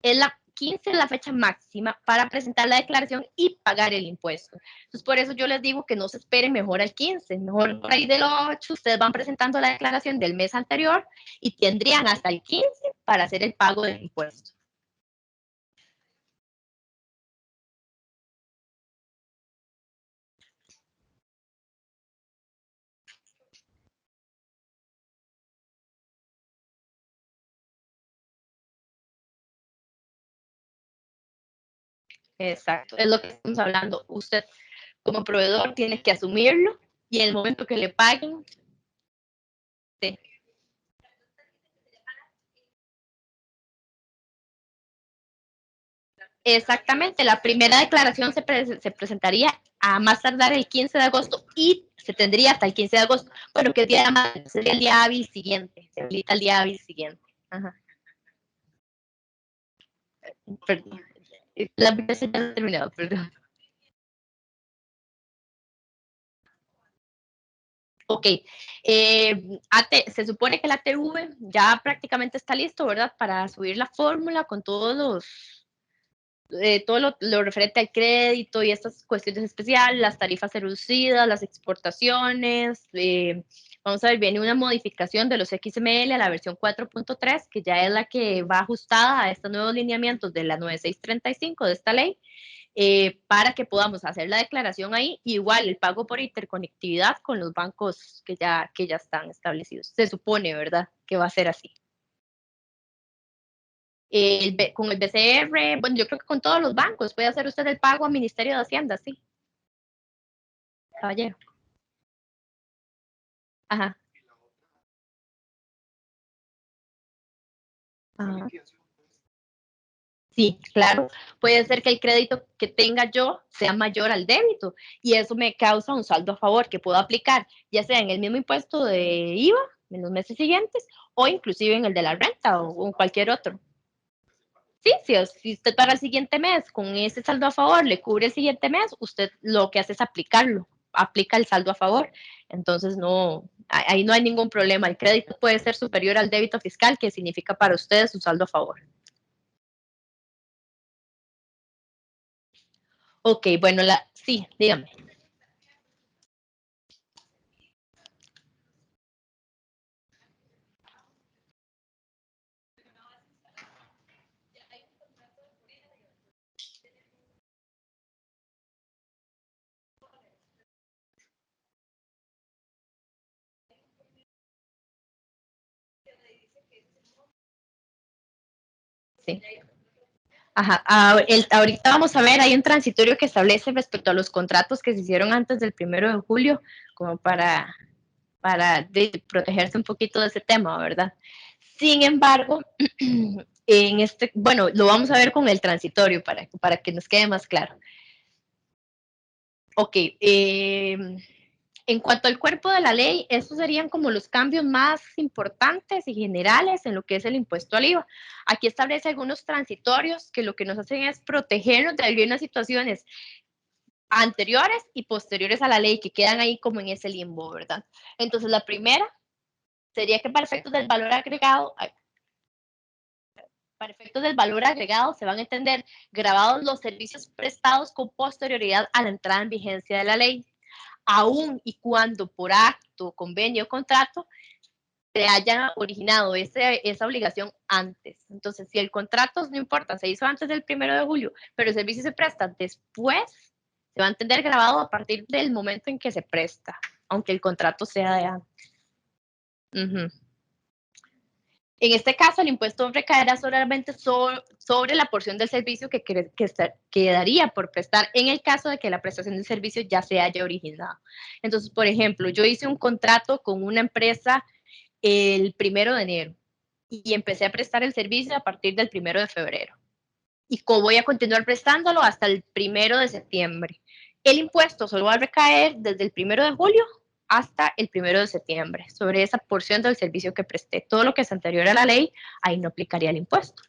Es la 15 es la fecha máxima para presentar la declaración y pagar el impuesto. Entonces, por eso yo les digo que no se esperen mejor al 15, mejor por ahí del 8, ustedes van presentando la declaración del mes anterior y tendrían hasta el 15 para hacer el pago del impuesto. Exacto, es lo que estamos hablando. Usted como proveedor tiene que asumirlo y en el momento que le paguen, sí. Exactamente, la primera declaración se presentaría a más tardar el 15 de agosto y se tendría hasta el 15 de agosto. Bueno, que el día de más sería el día hábil siguiente, se habilita el día hábil siguiente. Ajá. Perdón. La aplicación ya ha terminado, perdón. Ok, se supone que la ATV ya prácticamente está listo, ¿verdad? Para subir la fórmula con todos todo lo referente al crédito y estas cuestiones especiales, las tarifas reducidas, las exportaciones. Vamos a ver, viene una modificación de los XML a la versión 4.3, que ya es la que va ajustada a estos nuevos lineamientos de la 9635 de esta ley, para que podamos hacer la declaración ahí. Igual el pago por interconectividad con los bancos que ya están establecidos. Se supone, ¿verdad?, que va a ser así. Con el BCR, bueno, yo creo que con todos los bancos puede hacer usted el pago al Ministerio de Hacienda, sí, caballero. Ajá. Ajá. Sí, claro. Puede ser que el crédito que tenga yo sea mayor al débito y eso me causa un saldo a favor que puedo aplicar, ya sea en el mismo impuesto de IVA en los meses siguientes o inclusive en el de la renta o en cualquier otro. Sí, si usted para el siguiente mes con ese saldo a favor le cubre el siguiente mes, usted lo que hace es aplicarlo, aplica el saldo a favor. Entonces no, ahí no hay ningún problema. El crédito puede ser superior al débito fiscal, que significa para ustedes su saldo a favor. Ok, bueno, sí, dígame. Sí. Ajá, ahorita vamos a ver, hay un transitorio que establece respecto a los contratos que se hicieron antes del 1 de julio, como para protegerse un poquito de ese tema, ¿verdad? Sin embargo, bueno, lo vamos a ver con el transitorio para que nos quede más claro. Ok, en cuanto al cuerpo de la ley, estos serían como los cambios más importantes y generales en lo que es el impuesto al IVA. Aquí establece algunos transitorios que lo que nos hacen es protegernos de algunas situaciones anteriores y posteriores a la ley que quedan ahí como en ese limbo, ¿verdad? Entonces, la primera sería que para efectos del valor agregado, se van a entender grabados los servicios prestados con posterioridad a la entrada en vigencia de la ley, aun y cuando por acto, convenio o contrato se haya originado esa obligación antes. Entonces, si el contrato, no importa, se hizo antes del 1 de julio, pero el servicio se presta después, se va a entender grabado a partir del momento en que se presta, aunque el contrato sea de antes. Uh -huh. En este caso, el impuesto recaerá solamente sobre la porción del servicio que quedaría por prestar en el caso de que la prestación del servicio ya se haya originado. Entonces, por ejemplo, yo hice un contrato con una empresa el 1 de enero y empecé a prestar el servicio a partir del 1 de febrero. Y voy a continuar prestándolo hasta el 1 de septiembre. El impuesto solo va a recaer desde el 1 de julio hasta el 1 de septiembre sobre esa porción del servicio que presté. Todo lo que es anterior a la ley, ahí no aplicaría el impuesto.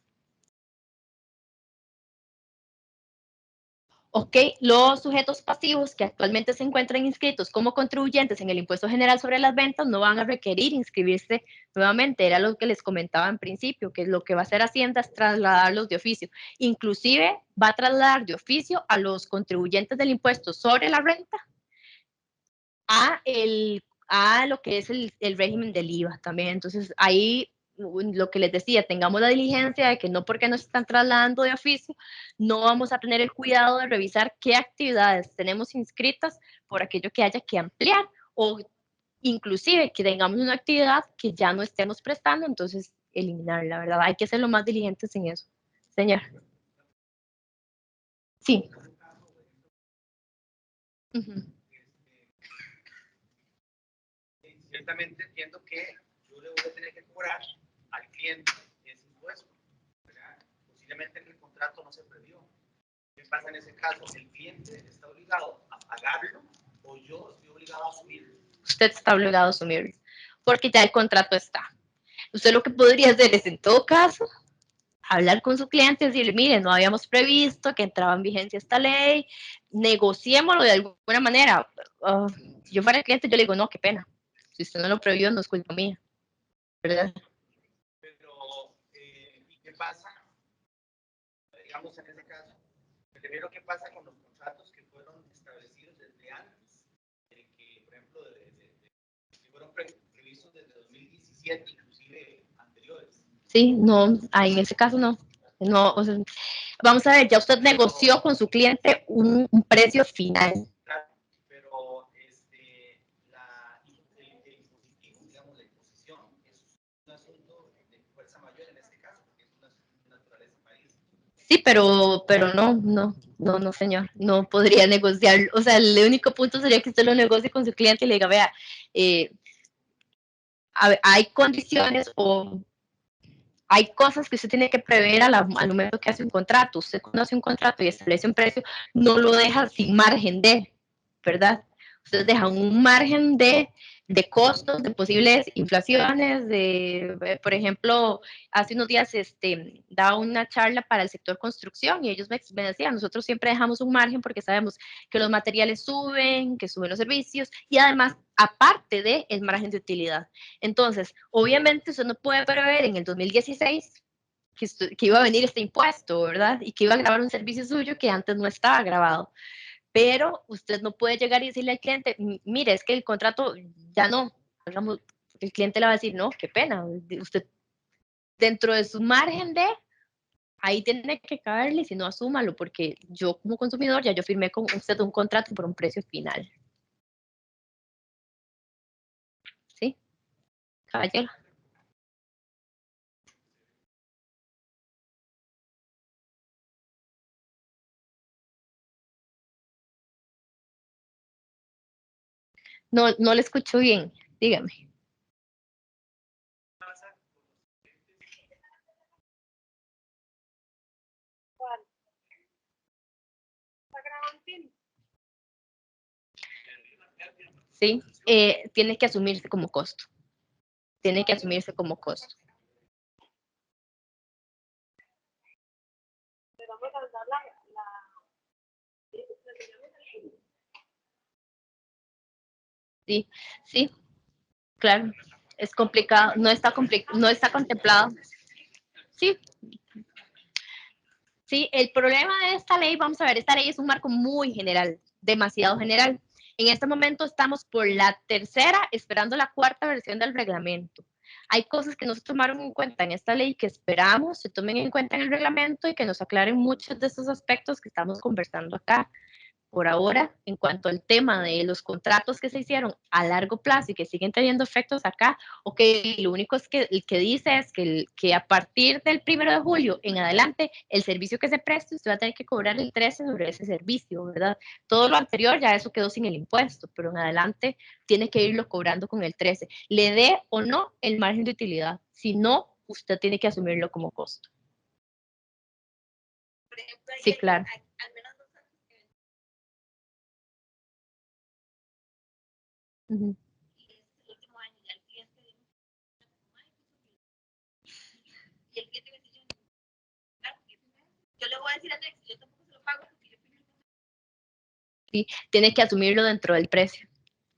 Ok, los sujetos pasivos que actualmente se encuentran inscritos como contribuyentes en el impuesto general sobre las ventas no van a requerir inscribirse nuevamente. Era lo que les comentaba en principio, que lo que va a hacer Hacienda es trasladarlos de oficio. Inclusive va a trasladar de oficio a los contribuyentes del impuesto sobre la renta a lo que es el régimen del IVA también. Entonces, ahí lo que les decía, tengamos la diligencia de que no porque nos están trasladando de oficio, no vamos a tener el cuidado de revisar qué actividades tenemos inscritas por aquello que haya que ampliar o inclusive que tengamos una actividad que ya no estemos prestando, entonces eliminar, la verdad, hay que ser lo más diligentes en eso. Señor. Sí. Uh -huh. Ciertamente entiendo que yo le voy a tener que cobrar al cliente ese impuesto, ¿verdad? Posiblemente en el contrato no se previó. ¿Qué pasa en ese caso? ¿El cliente está obligado a pagarlo o yo estoy obligado a asumirlo? Usted está obligado a asumirlo, porque ya el contrato está. Usted lo que podría hacer es, en todo caso, hablar con su cliente y decirle, mire, no habíamos previsto que entraba en vigencia esta ley, negociémoslo de alguna manera. Si yo fuera el cliente, yo le digo, no, qué pena. Si usted no lo previó, no es culpa mía, ¿verdad? Pero, ¿y qué pasa? Digamos, en ese caso, primero, ¿qué pasa con los contratos que fueron establecidos desde antes? Que, por ejemplo, que fueron previstos desde 2017, inclusive anteriores. Sí, no, en ese caso no. No, o sea, vamos a ver, ya usted negoció con su cliente un precio final. Claro, pero el impositivo, digamos, la imposición, es un asunto de fuerza mayor en este caso, porque es una naturaleza país. Sí, pero no, señor, no podría negociar. O sea, el único punto sería que usted lo negocie con su cliente y le diga, vea, hay condiciones o hay cosas que usted tiene que prever al momento que hace un contrato. Usted cuando hace un contrato y establece un precio, no lo deja sin margen de, ¿verdad? Usted deja un margen de costos, de posibles inflaciones, por ejemplo, hace unos días daba una charla para el sector construcción y ellos me decían, nosotros siempre dejamos un margen porque sabemos que los materiales suben, que suben los servicios y además, aparte de el margen de utilidad. Entonces, obviamente usted no puede prever en el 2016 que iba a venir este impuesto, ¿verdad? Y que iba a grabar un servicio suyo que antes no estaba grabado. Pero usted no puede llegar y decirle al cliente, mire, es que el contrato ya no, digamos, el cliente le va a decir, no, qué pena, usted dentro de su margen de, ahí tiene que caerle, si no, asúmalo, porque yo como consumidor ya yo firmé con usted un contrato por un precio final. ¿Sí? Caballero. No, no le escucho bien, dígame. Sí, tiene que asumirse como costo. Tiene que asumirse como costo. Sí, sí, claro. Es complicado, no está contemplado. Sí, sí, el problema de esta ley, vamos a ver, esta ley es un marco muy general, demasiado general. En este momento estamos por la tercera, esperando la cuarta versión del reglamento. Hay cosas que no se tomaron en cuenta en esta ley que esperamos se tomen en cuenta en el reglamento y que nos aclaren muchos de estos aspectos que estamos conversando acá. por ahora, en cuanto al tema de los contratos que se hicieron a largo plazo y que siguen teniendo efectos acá, ok, lo único es que el que dice es que a partir del 1 de julio en adelante, el servicio que se preste, usted va a tener que cobrar el 13 sobre ese servicio, ¿verdad? Todo lo anterior ya eso quedó sin el impuesto, pero en adelante tiene que irlo cobrando con el 13, le dé o no el margen de utilidad. Si no, usted tiene que asumirlo como costo. Sí, claro. Uh-huh. Yo le voy a decir a Next, yo tampoco se lo pago porque yo primero... Sí, tiene que asumirlo dentro del precio.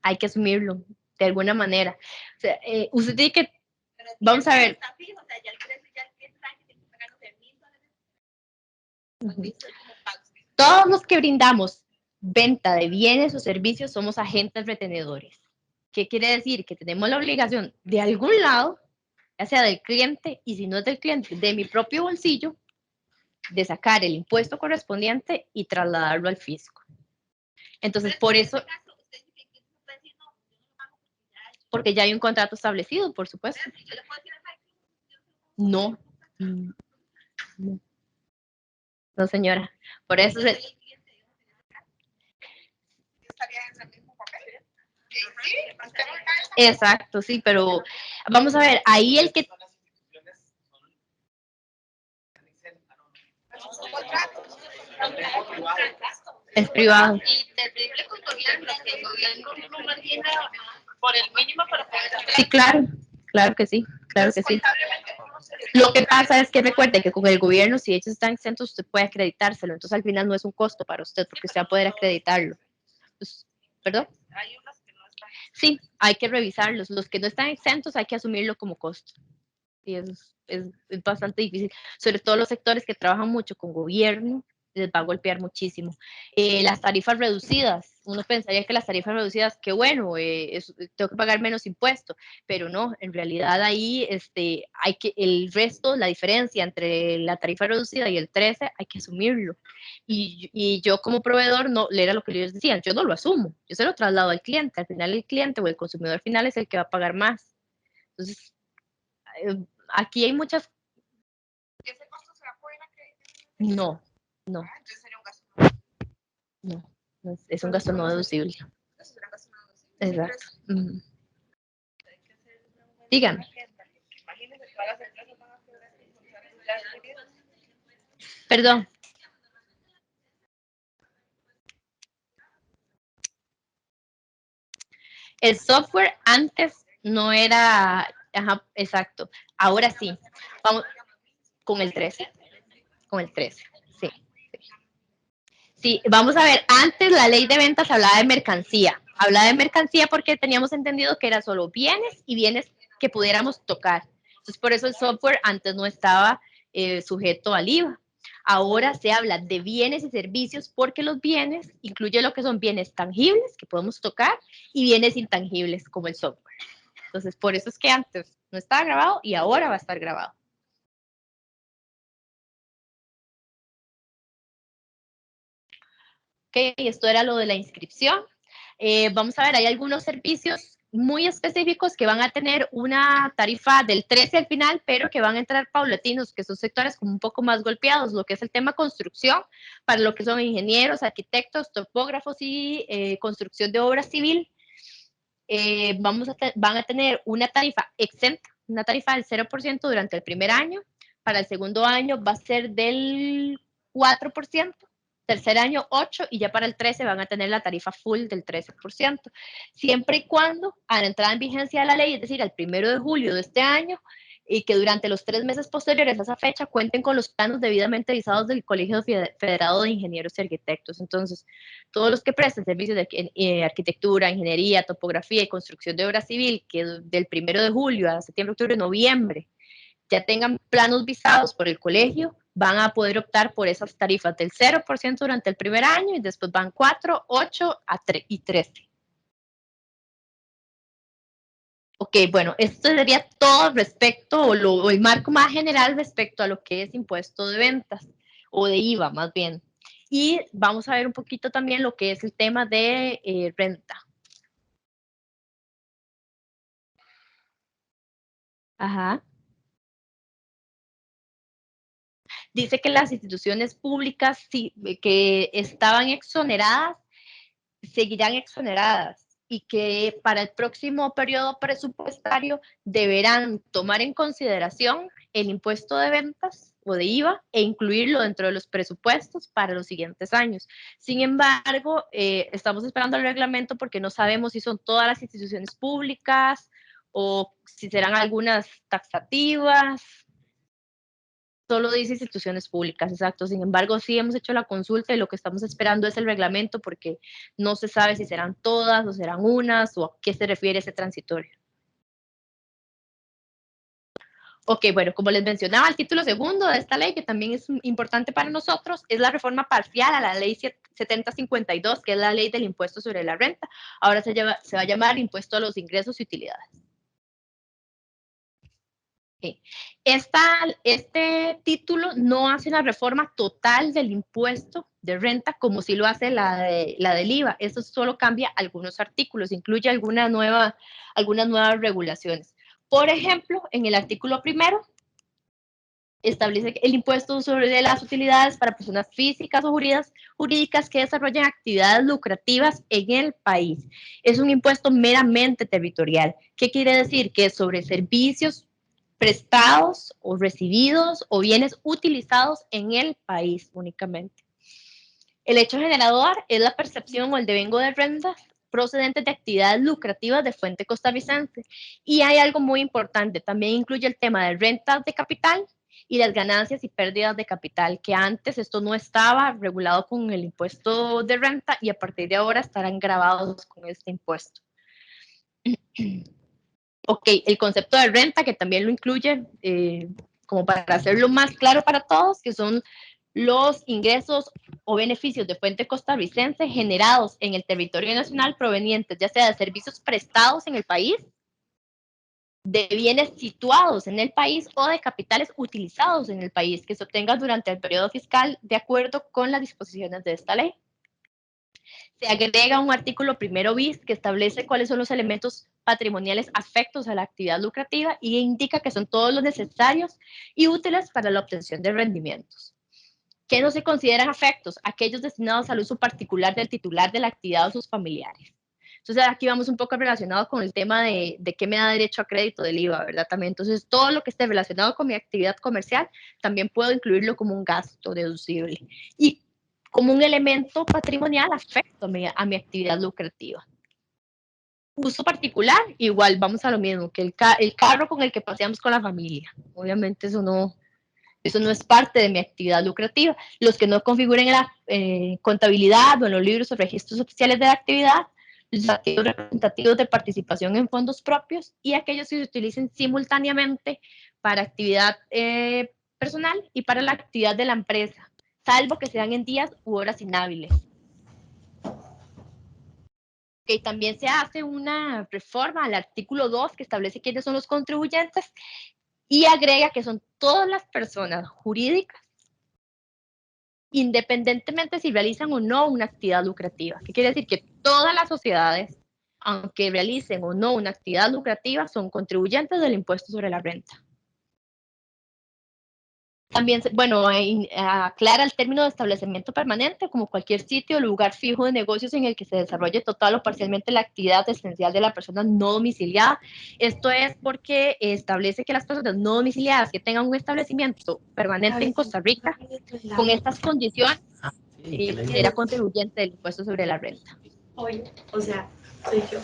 Hay que asumirlo de alguna manera. O sea, usted tiene que... Vamos a ver. Está fijo, o sea, ya el precio, ya el cliente sabe que tiene que pagar $1,000. Todos los que brindamos venta de bienes o servicios somos agentes retenedores. ¿Qué quiere decir? Que tenemos la obligación de algún lado, ya sea del cliente, y si no es del cliente, de mi propio bolsillo, de sacar el impuesto correspondiente y trasladarlo al fisco. Entonces, por eso, porque ya hay un contrato establecido, por supuesto. No, no, no señora. Por eso se... Exacto, sí, pero vamos a ver, ahí el que... Es privado. Y terrible con gobierno, que el gobierno no mantiene por el mínimo para poder... Sí, claro, claro que sí, claro que sí. Lo que pasa es que recuerde que con el gobierno, si ellos están exentos, usted puede acreditárselo, entonces al final no es un costo para usted, porque usted va a poder acreditarlo. Pues, ¿perdón? Sí, hay que revisarlos. Los que no están exentos hay que asumirlo como costo. Y es bastante difícil, sobre todo los sectores que trabajan mucho con gobierno, les va a golpear muchísimo. Las tarifas reducidas, uno pensaría que las tarifas reducidas, qué bueno, tengo que pagar menos impuestos, pero no, en realidad ahí hay que, el resto, la diferencia entre la tarifa reducida y el 13, hay que asumirlo. Y yo como proveedor, no, era lo que ellos decían, yo no lo asumo, yo se lo traslado al cliente, al final el cliente o el consumidor final es el que va a pagar más. Entonces, aquí hay muchas... ¿Ese costo se va a poder acreditar? No, no. Entonces sería un gasto. No, es un gasto no deducible. Eso será un gasto no deducible. Exacto. Mm. Dígame. Perdón. El software antes no era... Ajá, exacto. Ahora sí. Vamos con el 13. Con el 13, sí. Sí, vamos a ver, antes la ley de ventas hablaba de mercancía. Hablaba de mercancía porque teníamos entendido que era solo bienes y bienes que pudiéramos tocar. Entonces, por eso el software antes no estaba sujeto al IVA. Ahora se habla de bienes y servicios porque los bienes incluye lo que son bienes tangibles que podemos tocar y bienes intangibles como el software. Entonces, por eso es que antes no estaba grabado y ahora va a estar grabado. Ok, esto era lo de la inscripción. Vamos a ver, hay algunos servicios muy específicos que van a tener una tarifa del 13 al final, pero que van a entrar paulatinos, que son sectores como un poco más golpeados, lo que es el tema construcción, para lo que son ingenieros, arquitectos, topógrafos y construcción de obra civil. Van a tener una tarifa exenta, una tarifa del 0% durante el primer año, para el segundo año va a ser del 4%, tercer año 8% y ya para el 13 van a tener la tarifa full del 13%, siempre y cuando a la entrada en vigencia de la ley, es decir, al 1 de julio de este año, y que durante los 3 meses posteriores a esa fecha cuenten con los planos debidamente visados del Colegio Federado de Ingenieros y Arquitectos. Entonces, todos los que presten servicios de arquitectura, ingeniería, topografía y construcción de obra civil, que del 1 de julio a septiembre, octubre, noviembre, ya tengan planos visados por el colegio, van a poder optar por esas tarifas del 0% durante el primer año y después van 4, 8 y 13. Ok, bueno, esto sería todo respecto, o el marco más general respecto a lo que es impuesto de ventas, o de IVA más bien. Y vamos a ver un poquito también lo que es el tema de renta. Ajá. Dice que las instituciones públicas que estaban exoneradas seguirán exoneradas y que para el próximo periodo presupuestario deberán tomar en consideración el impuesto de ventas o de IVA e incluirlo dentro de los presupuestos para los siguientes años. Sin embargo, estamos esperando el reglamento porque no sabemos si son todas las instituciones públicas o si serán algunas taxativas. Solo dice instituciones públicas, exacto. Sin embargo, sí hemos hecho la consulta y lo que estamos esperando es el reglamento porque no se sabe si serán todas o serán unas o a qué se refiere ese transitorio. Ok, bueno, como les mencionaba, el título segundo de esta ley, que también es importante para nosotros, es la reforma parcial a la ley 7052, que es la ley del impuesto sobre la renta. Ahora se va a llamar impuesto a los ingresos y utilidades. Okay. Este título no hace una reforma total del impuesto de renta como si lo hace la del IVA. Eso solo cambia algunos artículos, incluye algunas nuevas regulaciones. Por ejemplo, en el artículo primero, establece el impuesto sobre las utilidades para personas físicas o jurídicas que desarrollen actividades lucrativas en el país. Es un impuesto meramente territorial. ¿Qué quiere decir? Que es sobre servicios prestados o recibidos o bienes utilizados en el país únicamente. El hecho generador es la percepción o el devengo de rentas procedentes de actividades lucrativas de fuente costarricense. Y hay algo muy importante, también incluye el tema de rentas de capital y las ganancias y pérdidas de capital, que antes esto no estaba regulado con el impuesto de renta y a partir de ahora estarán grabados con este impuesto. Ok, el concepto de renta, que también lo incluye, como para hacerlo más claro para todos, que son los ingresos o beneficios de fuente costarricense generados en el territorio nacional provenientes ya sea de servicios prestados en el país, de bienes situados en el país o de capitales utilizados en el país que se obtengan durante el periodo fiscal de acuerdo con las disposiciones de esta ley. Se agrega un artículo primero bis que establece cuáles son los elementos patrimoniales afectos a la actividad lucrativa y indica que son todos los necesarios y útiles para la obtención de rendimientos. ¿Qué no se consideran afectos? Aquellos destinados al uso particular del titular de la actividad o sus familiares. Entonces aquí vamos un poco relacionado con el tema de qué me da derecho a crédito del IVA, ¿verdad? También, entonces todo lo que esté relacionado con mi actividad comercial también puedo incluirlo como un gasto deducible. Y como un elemento patrimonial afecto a mi actividad lucrativa. Uso particular, igual vamos a lo mismo, que el carro con el que paseamos con la familia. Obviamente eso no es parte de mi actividad lucrativa. Los que no configuren en la contabilidad o en los libros o registros oficiales de la actividad, los activos representativos de participación en fondos propios y aquellos que se utilicen simultáneamente para actividad personal y para la actividad de la empresa, salvo que sean en días u horas inhábiles. Que también se hace una reforma al artículo 2 que establece quiénes son los contribuyentes y agrega que son todas las personas jurídicas, independientemente si realizan o no una actividad lucrativa. ¿Qué quiere decir? Que todas las sociedades, aunque realicen o no una actividad lucrativa, son contribuyentes del impuesto sobre la renta. También, bueno, aclara el término de establecimiento permanente como cualquier sitio o lugar fijo de negocios en el que se desarrolle total o parcialmente la actividad esencial de la persona no domiciliada. Esto es porque establece que las personas no domiciliadas que tengan un establecimiento permanente en Costa Rica, con estas condiciones, será contribuyente del impuesto sobre la renta. Oye, o sea, soy yo.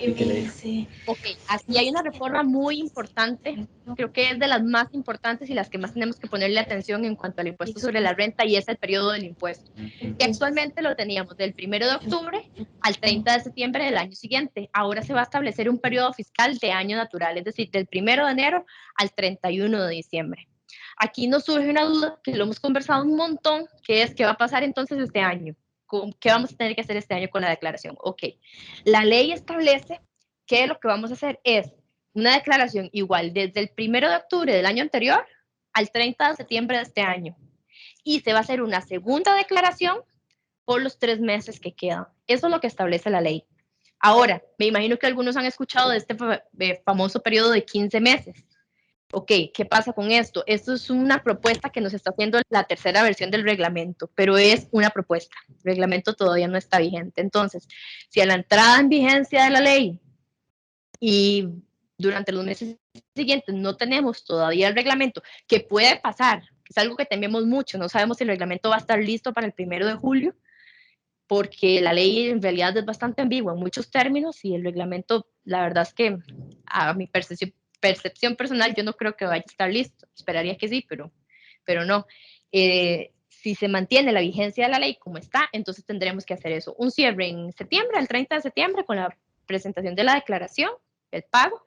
Y me dice... Ok, aquí hay una reforma muy importante, creo que es de las más importantes y las que más tenemos que ponerle atención en cuanto al impuesto sobre la renta y es el periodo del impuesto, que actualmente lo teníamos del 1 de octubre al 30 de septiembre del año siguiente. Ahora se va a establecer un periodo fiscal de año natural, es decir, del 1 de enero al 31 de diciembre. Aquí nos surge una duda que lo hemos conversado un montón, que es qué va a pasar entonces este año. ¿Qué vamos a tener que hacer este año con la declaración? Ok, la ley establece que lo que vamos a hacer es una declaración igual desde el 1 de octubre del año anterior al 30 de septiembre de este año. y se va a hacer una segunda declaración por los 3 meses que quedan. Eso es lo que establece la ley. Ahora, me imagino que algunos han escuchado de este famoso periodo de 15 meses. Ok, ¿qué pasa con esto? Esto es una propuesta que nos está haciendo la tercera versión del reglamento, pero es una propuesta. El reglamento todavía no está vigente. Entonces, si a la entrada en vigencia de la ley y durante los meses siguientes no tenemos todavía el reglamento, que puede pasar, es algo que tememos mucho, no sabemos si el reglamento va a estar listo para el 1 de julio, porque la ley en realidad es bastante ambigua en muchos términos y el reglamento, la verdad es que a mi percepción personal, yo no creo que vaya a estar listo. Esperaría que sí, pero no. Si se mantiene la vigencia de la ley como está, entonces tendremos que hacer eso. Un cierre en septiembre, el 30 de septiembre, con la presentación de la declaración, el pago,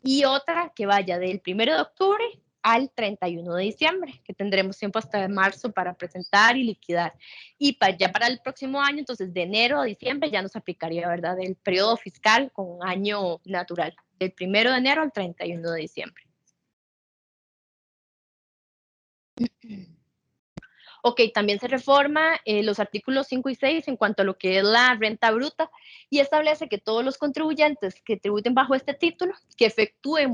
y otra que vaya del 1 de octubre al 31 de diciembre, que tendremos tiempo hasta marzo para presentar y liquidar. Y ya para el próximo año, entonces de enero a diciembre ya nos aplicaría, ¿verdad?, el periodo fiscal con año natural, del 1 de enero al 31 de diciembre. Ok, también se reforma los artículos 5 y 6 en cuanto a lo que es la renta bruta y establece que todos los contribuyentes que tributen bajo este título, que efectúen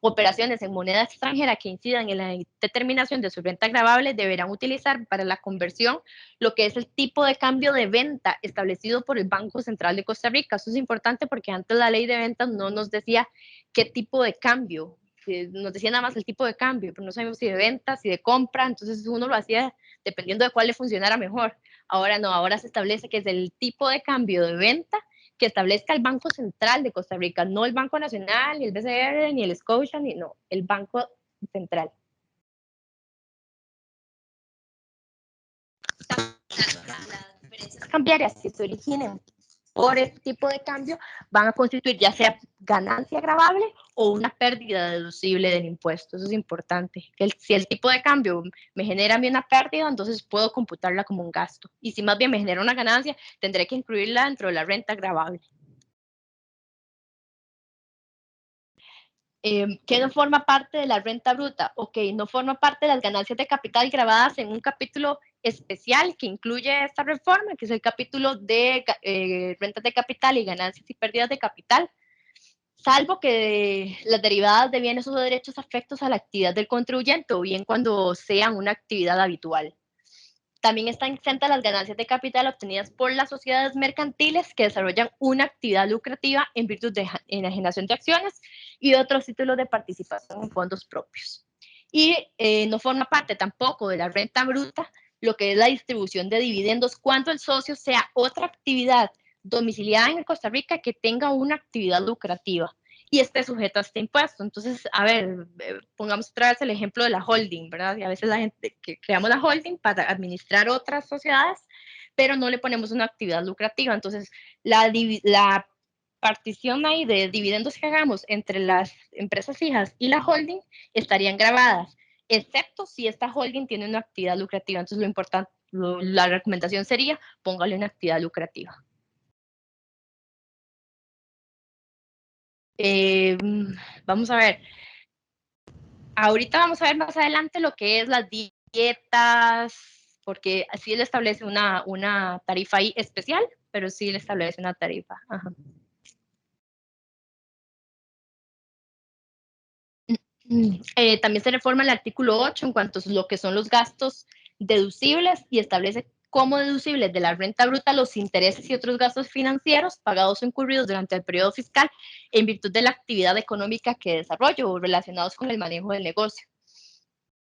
operaciones en moneda extranjera que incidan en la determinación de su renta gravable, deberán utilizar para la conversión lo que es el tipo de cambio de venta establecido por el Banco Central de Costa Rica. Eso es importante porque antes la ley de ventas no nos decía qué tipo de cambio, nos decía nada más el tipo de cambio, pero no sabemos si de venta, si de compra, entonces uno lo hacía dependiendo de cuál le funcionara mejor. Ahora no, ahora se establece que es el tipo de cambio de venta que establezca el Banco Central de Costa Rica, no el Banco Nacional, ni el BCR, ni el Scotia, no, el Banco Central. Las diferencias cambiarias que se originen por este tipo de cambio van a constituir ya sea ganancia gravable o una pérdida deducible del impuesto. Eso es importante. Si el tipo de cambio me genera a mí una pérdida, entonces puedo computarla como un gasto. Y si más bien me genera una ganancia, tendré que incluirla dentro de la renta gravable. ¿Qué no forma parte de la renta bruta? Ok, no forma parte de las ganancias de capital grabadas en un capítulo especial que incluye esta reforma, que es el capítulo de rentas de capital y ganancias y pérdidas de capital, salvo que las derivadas de bienes o derechos afectos a la actividad del contribuyente o bien cuando sean una actividad habitual. También están exentas las ganancias de capital obtenidas por las sociedades mercantiles que desarrollan una actividad lucrativa en virtud de enajenación de acciones y otros títulos de participación en fondos propios. Y no forma parte tampoco de la renta bruta lo que es la distribución de dividendos cuando el socio sea otra actividad domiciliada en Costa Rica que tenga una actividad lucrativa y esté sujeto a este impuesto. Entonces, a ver, pongamos otra vez el ejemplo de la holding, ¿verdad? Y a veces la gente que creamos la holding para administrar otras sociedades, pero no le ponemos una actividad lucrativa. Entonces, la partición ahí de dividendos que hagamos entre las empresas fijas y la holding estarían grabadas, excepto si esta holding tiene una actividad lucrativa. Entonces, lo importante, la recomendación sería póngale una actividad lucrativa. Vamos a ver. Ahorita vamos a ver más adelante lo que es las dietas, porque así él establece una tarifa ahí especial, pero sí le establece una tarifa. Ajá. También se reforma el artículo 8 en cuanto a lo que son los gastos deducibles y establece como deducibles de la renta bruta los intereses y otros gastos financieros pagados o incurridos durante el periodo fiscal en virtud de la actividad económica que desarrollo o relacionados con el manejo del negocio,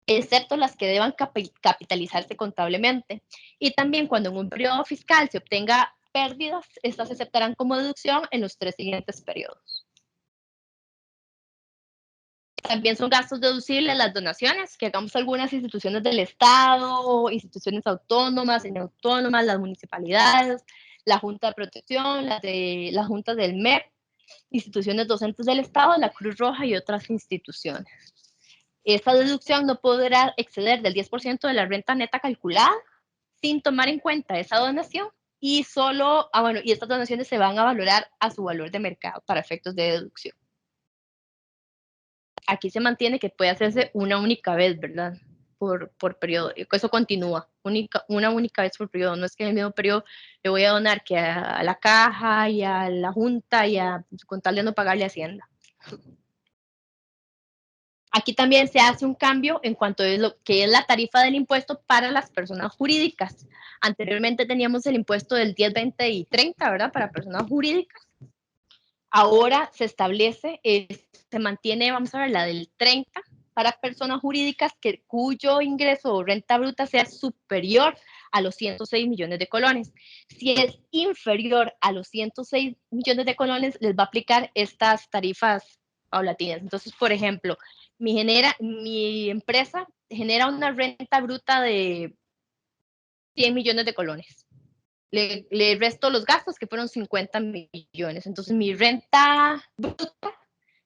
excepto las que deban capitalizarse contablemente. Y también cuando en un periodo fiscal se obtenga pérdidas, estas se aceptarán como deducción en los 3 siguientes periodos. También son gastos deducibles las donaciones que hagamos a algunas instituciones del Estado, instituciones autónomas, semiautónomas, las municipalidades, la Junta de Protección, las juntas del MEP, instituciones docentes del Estado, la Cruz Roja y otras instituciones. Esta deducción no podrá exceder del 10% de la renta neta calculada sin tomar en cuenta esa donación y solo, y estas donaciones se van a valorar a su valor de mercado para efectos de deducción. Aquí se mantiene que puede hacerse una única vez, ¿verdad? por periodo. Eso continúa, una única vez por periodo. No es que en el mismo periodo le voy a donar que a la caja y a la junta y con tal de no pagarle a Hacienda. Aquí también se hace un cambio en cuanto a lo que es la tarifa del impuesto para las personas jurídicas. Anteriormente teníamos el impuesto del 10, 20 y 30, ¿verdad? Para personas jurídicas. Ahora se establece, se mantiene, vamos a ver, la del 30 para personas jurídicas cuyo ingreso o renta bruta sea superior a los 106 millones de colones. Si es inferior a los 106 millones de colones, les va a aplicar estas tarifas paulatinas. Entonces, por ejemplo, mi empresa genera una renta bruta de 100 millones de colones. Le resto los gastos, que fueron 50 millones. Entonces, mi renta bruta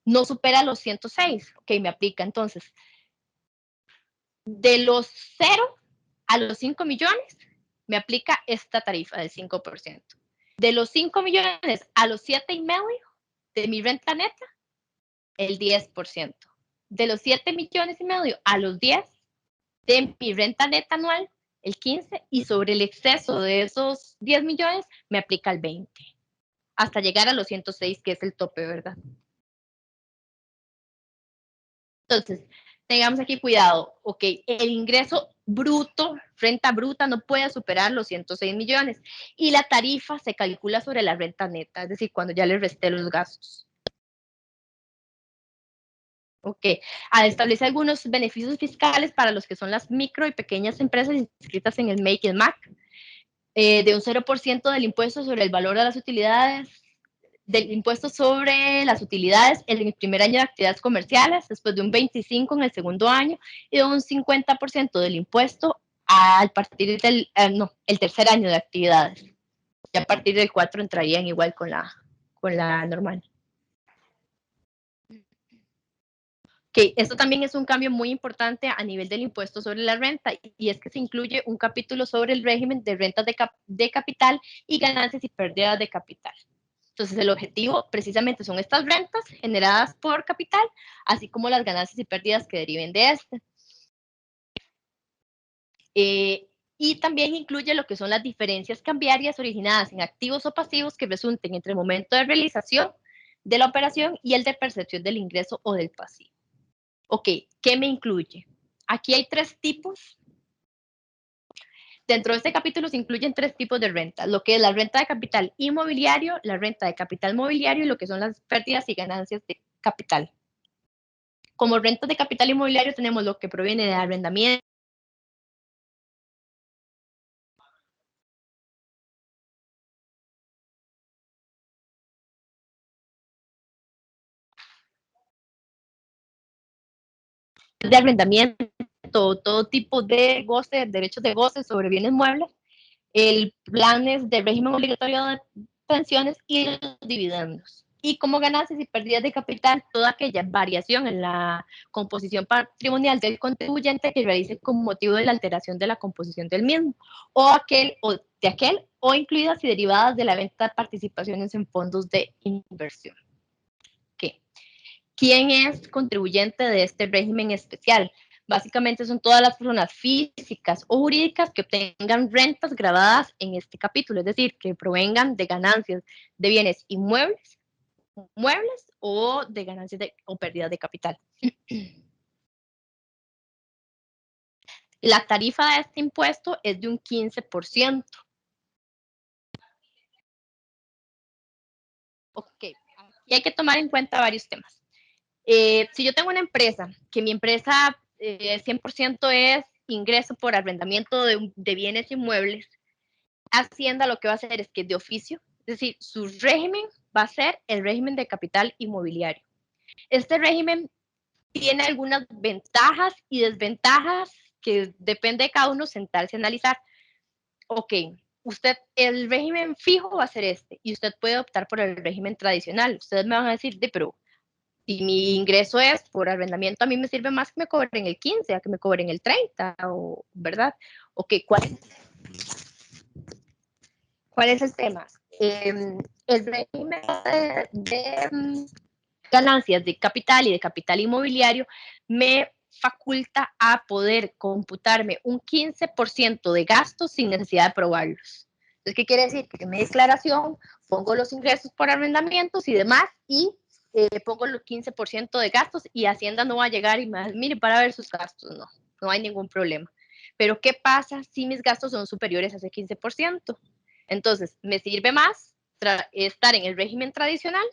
no supera los 106. Ok, me aplica. Entonces, de los 0 a los 5 millones, me aplica esta tarifa del 5%. De los 5 millones a los 7,5 de mi renta neta, el 10%. De los 7,5 millones a los 10 de mi renta neta anual, el 15%, y sobre el exceso de esos 10 millones me aplica el 20%, hasta llegar a los 106, que es el tope, ¿verdad? Entonces, tengamos aquí cuidado, ok, el ingreso bruto, renta bruta, no puede superar los 106 millones, y la tarifa se calcula sobre la renta neta, es decir, cuando ya le resté los gastos. Ok, establece algunos beneficios fiscales para los que son las micro y pequeñas empresas inscritas en el MEI y el MAC, de un 0% del impuesto sobre el valor de las utilidades, del impuesto sobre las utilidades en el primer año de actividades comerciales, después de un 25% en el segundo año, y de un 50% del impuesto al partir del, el tercer año de actividades. Y a partir del 4 entrarían igual con la normal. Que esto también es un cambio muy importante a nivel del impuesto sobre la renta, y es que se incluye un capítulo sobre el régimen de rentas de capital y ganancias y pérdidas de capital. Entonces, el objetivo precisamente son estas rentas generadas por capital, así como las ganancias y pérdidas que deriven de este. Y también incluye lo que son las diferencias cambiarias originadas en activos o pasivos que resulten entre el momento de realización de la operación y el de percepción del ingreso o del pasivo. Ok, ¿qué me incluye? Aquí hay 3 tipos. Dentro de este capítulo se incluyen 3 tipos de renta, lo que es la renta de capital inmobiliario, la renta de capital mobiliario y lo que son las pérdidas y ganancias de capital. Como rentas de capital inmobiliario tenemos lo que proviene de arrendamiento, todo tipo de goce, derechos de goce sobre bienes muebles, el planes de régimen obligatorio de pensiones y los dividendos. Y como ganancias y pérdidas de capital, toda aquella variación en la composición patrimonial del contribuyente que realice con motivo de la alteración de la composición del mismo, o incluidas y derivadas de la venta de participaciones en fondos de inversión. ¿Qué? ¿Quién es contribuyente de este régimen especial? Básicamente son todas las personas físicas o jurídicas que obtengan rentas grabadas en este capítulo, es decir, que provengan de ganancias de bienes inmuebles, muebles o de ganancias o pérdidas de capital. La tarifa de este impuesto es de un 15%. Ok, y hay que tomar en cuenta varios temas. Si yo tengo una empresa, que mi empresa 100% es ingreso por arrendamiento de bienes inmuebles, Hacienda lo que va a hacer es que de oficio, es decir, su régimen va a ser el régimen de capital inmobiliario. Este régimen tiene algunas ventajas y desventajas que depende de cada uno sentarse a analizar. Ok, el régimen fijo va a ser este, y usted puede optar por el régimen tradicional. Ustedes me van a decir, pero si mi ingreso es por arrendamiento, a mí me sirve más que me cobren el 15, a que me cobren el 30, ¿verdad? Ok, ¿cuál es el tema? El régimen de ganancias de capital y de capital inmobiliario me faculta a poder computarme un 15% de gastos sin necesidad de probarlos. Entonces, ¿qué quiere decir? Que en mi declaración pongo los ingresos por arrendamientos y demás y pongo los 15% de gastos y Hacienda no va a llegar y me va a decir, mire, para ver sus gastos. No, no hay ningún problema. Pero, ¿qué pasa si mis gastos son superiores a ese 15%? Entonces, me sirve más estar en el régimen tradicional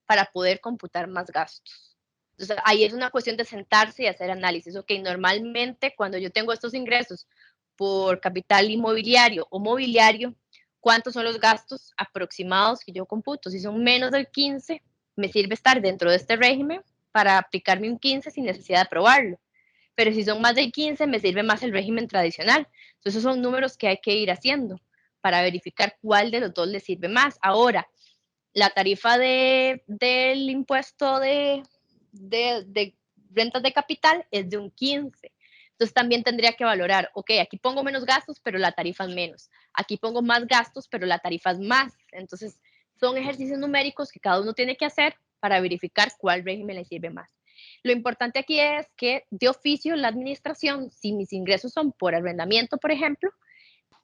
para poder computar más gastos. Entonces, ahí es una cuestión de sentarse y hacer análisis. Ok, normalmente cuando yo tengo estos ingresos por capital inmobiliario o mobiliario, ¿cuántos son los gastos aproximados que yo computo? Si son menos del 15, me sirve estar dentro de este régimen para aplicarme un 15 sin necesidad de probarlo. Pero si son más del 15, me sirve más el régimen tradicional. Entonces, esos son números que hay que ir haciendo para verificar cuál de los dos le sirve más. Ahora, la tarifa del impuesto de rentas de capital es de un 15. Entonces también tendría que valorar, ok, aquí pongo menos gastos, pero la tarifa es menos. Aquí pongo más gastos, pero la tarifa es más. Entonces son ejercicios numéricos que cada uno tiene que hacer para verificar cuál régimen le sirve más. Lo importante aquí es que de oficio la administración, si mis ingresos son por arrendamiento, por ejemplo,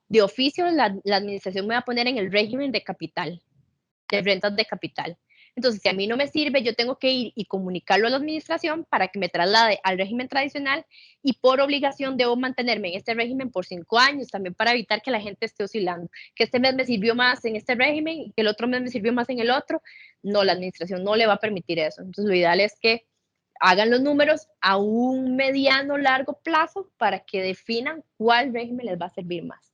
de oficio la administración me va a poner en el régimen de capital, de rentas de capital. Entonces, si a mí no me sirve, yo tengo que ir y comunicarlo a la administración para que me traslade al régimen tradicional y por obligación debo mantenerme en este régimen por 5 años, también para evitar que la gente esté oscilando, que este mes me sirvió más en este régimen y que el otro mes me sirvió más en el otro. No, la administración no le va a permitir eso. Entonces, lo ideal es que hagan los números a un mediano, largo plazo para que definan cuál régimen les va a servir más.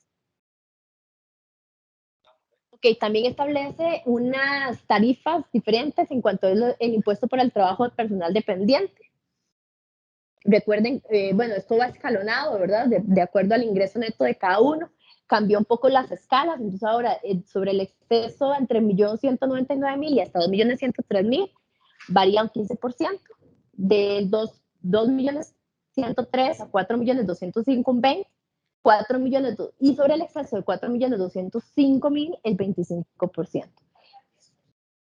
Ok, también establece unas tarifas diferentes en cuanto al impuesto por el trabajo personal dependiente. Recuerden, bueno, esto va escalonado, ¿verdad? De acuerdo al ingreso neto de cada uno. Cambió un poco las escalas, entonces ahora sobre el exceso entre 1.199.000 y hasta 2.103.000 varía un 15%. De 2.103.000 a 4.205.000 un 20%. 4 millones y sobre el exceso de 4.205.000 el 25%.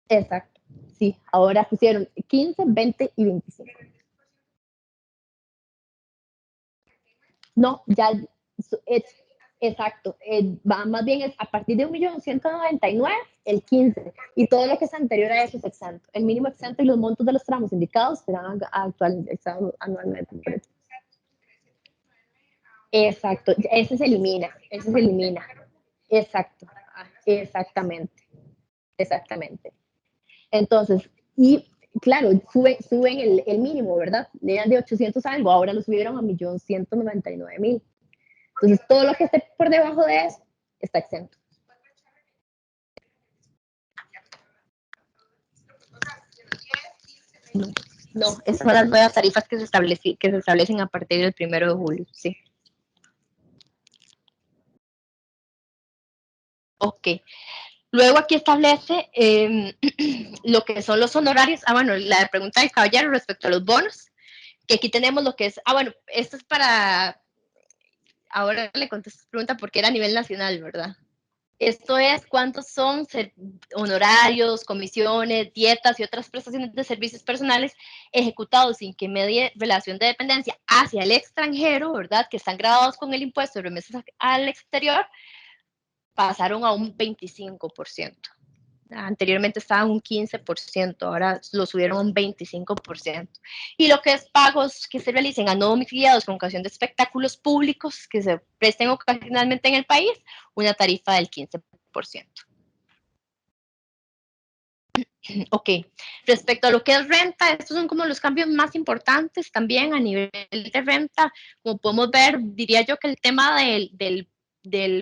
Exacto, sí, ahora pusieron 15, 20 y 25. No, ya es exacto, va más bien es a partir de 1.199.000 el 15 y todo lo que es anterior a eso es exento. El mínimo exento y los montos de los tramos indicados serán actualizados anualmente. Exacto, ese se elimina, Exacto, exactamente, exactamente. Entonces, y claro, suben el mínimo, ¿verdad? Eran de 800 algo, ahora lo subieron a 1.199.000. Entonces, todo lo que esté por debajo de eso está exento. No, esas son las nuevas tarifas que se establecen a partir del 1 de julio, sí. Ok. Luego aquí establece lo que son los honorarios. Bueno, la pregunta del caballero respecto a los bonos, que aquí tenemos lo que es, bueno, esto es para, ahora le contesto esta pregunta porque era a nivel nacional, ¿verdad? Esto es cuántos son honorarios, comisiones, dietas y otras prestaciones de servicios personales ejecutados sin que medie relación de dependencia hacia el extranjero, ¿verdad? Que están grabados con el impuesto de remesas al exterior, pasaron a un 25%. Anteriormente estaban un 15%, ahora lo subieron a un 25%. Y lo que es pagos que se realicen a no domiciliados con ocasión de espectáculos públicos que se presten ocasionalmente en el país, una tarifa del 15%. Ok, respecto a lo que es renta, estos son como los cambios más importantes también a nivel de renta. Como podemos ver, diría yo que el tema del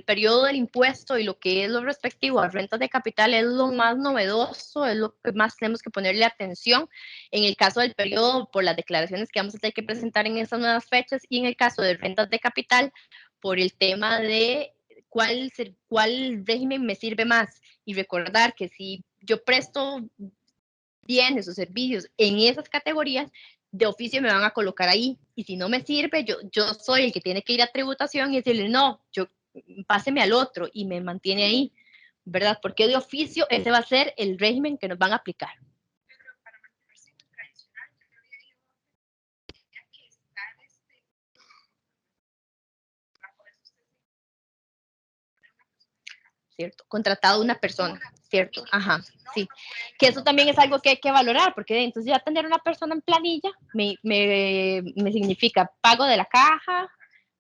periodo del impuesto y lo que es lo respectivo a rentas de capital es lo más novedoso, es lo que más tenemos que ponerle atención en el caso del periodo por las declaraciones que vamos a tener que presentar en estas nuevas fechas y en el caso de rentas de capital por el tema de cuál régimen me sirve más y recordar que si yo presto bienes o servicios en esas categorías, de oficio me van a colocar ahí. Y si no me sirve, yo soy el que tiene que ir a tributación y decirle, no, páseme al otro y me mantiene ahí, ¿verdad? Porque de oficio ese va a ser el régimen que nos van a aplicar. ¿cierto? Contratado una persona, ¿cierto? Ajá, sí. Que eso también es algo que hay que valorar, porque entonces ya tener una persona en planilla me significa pago de la caja,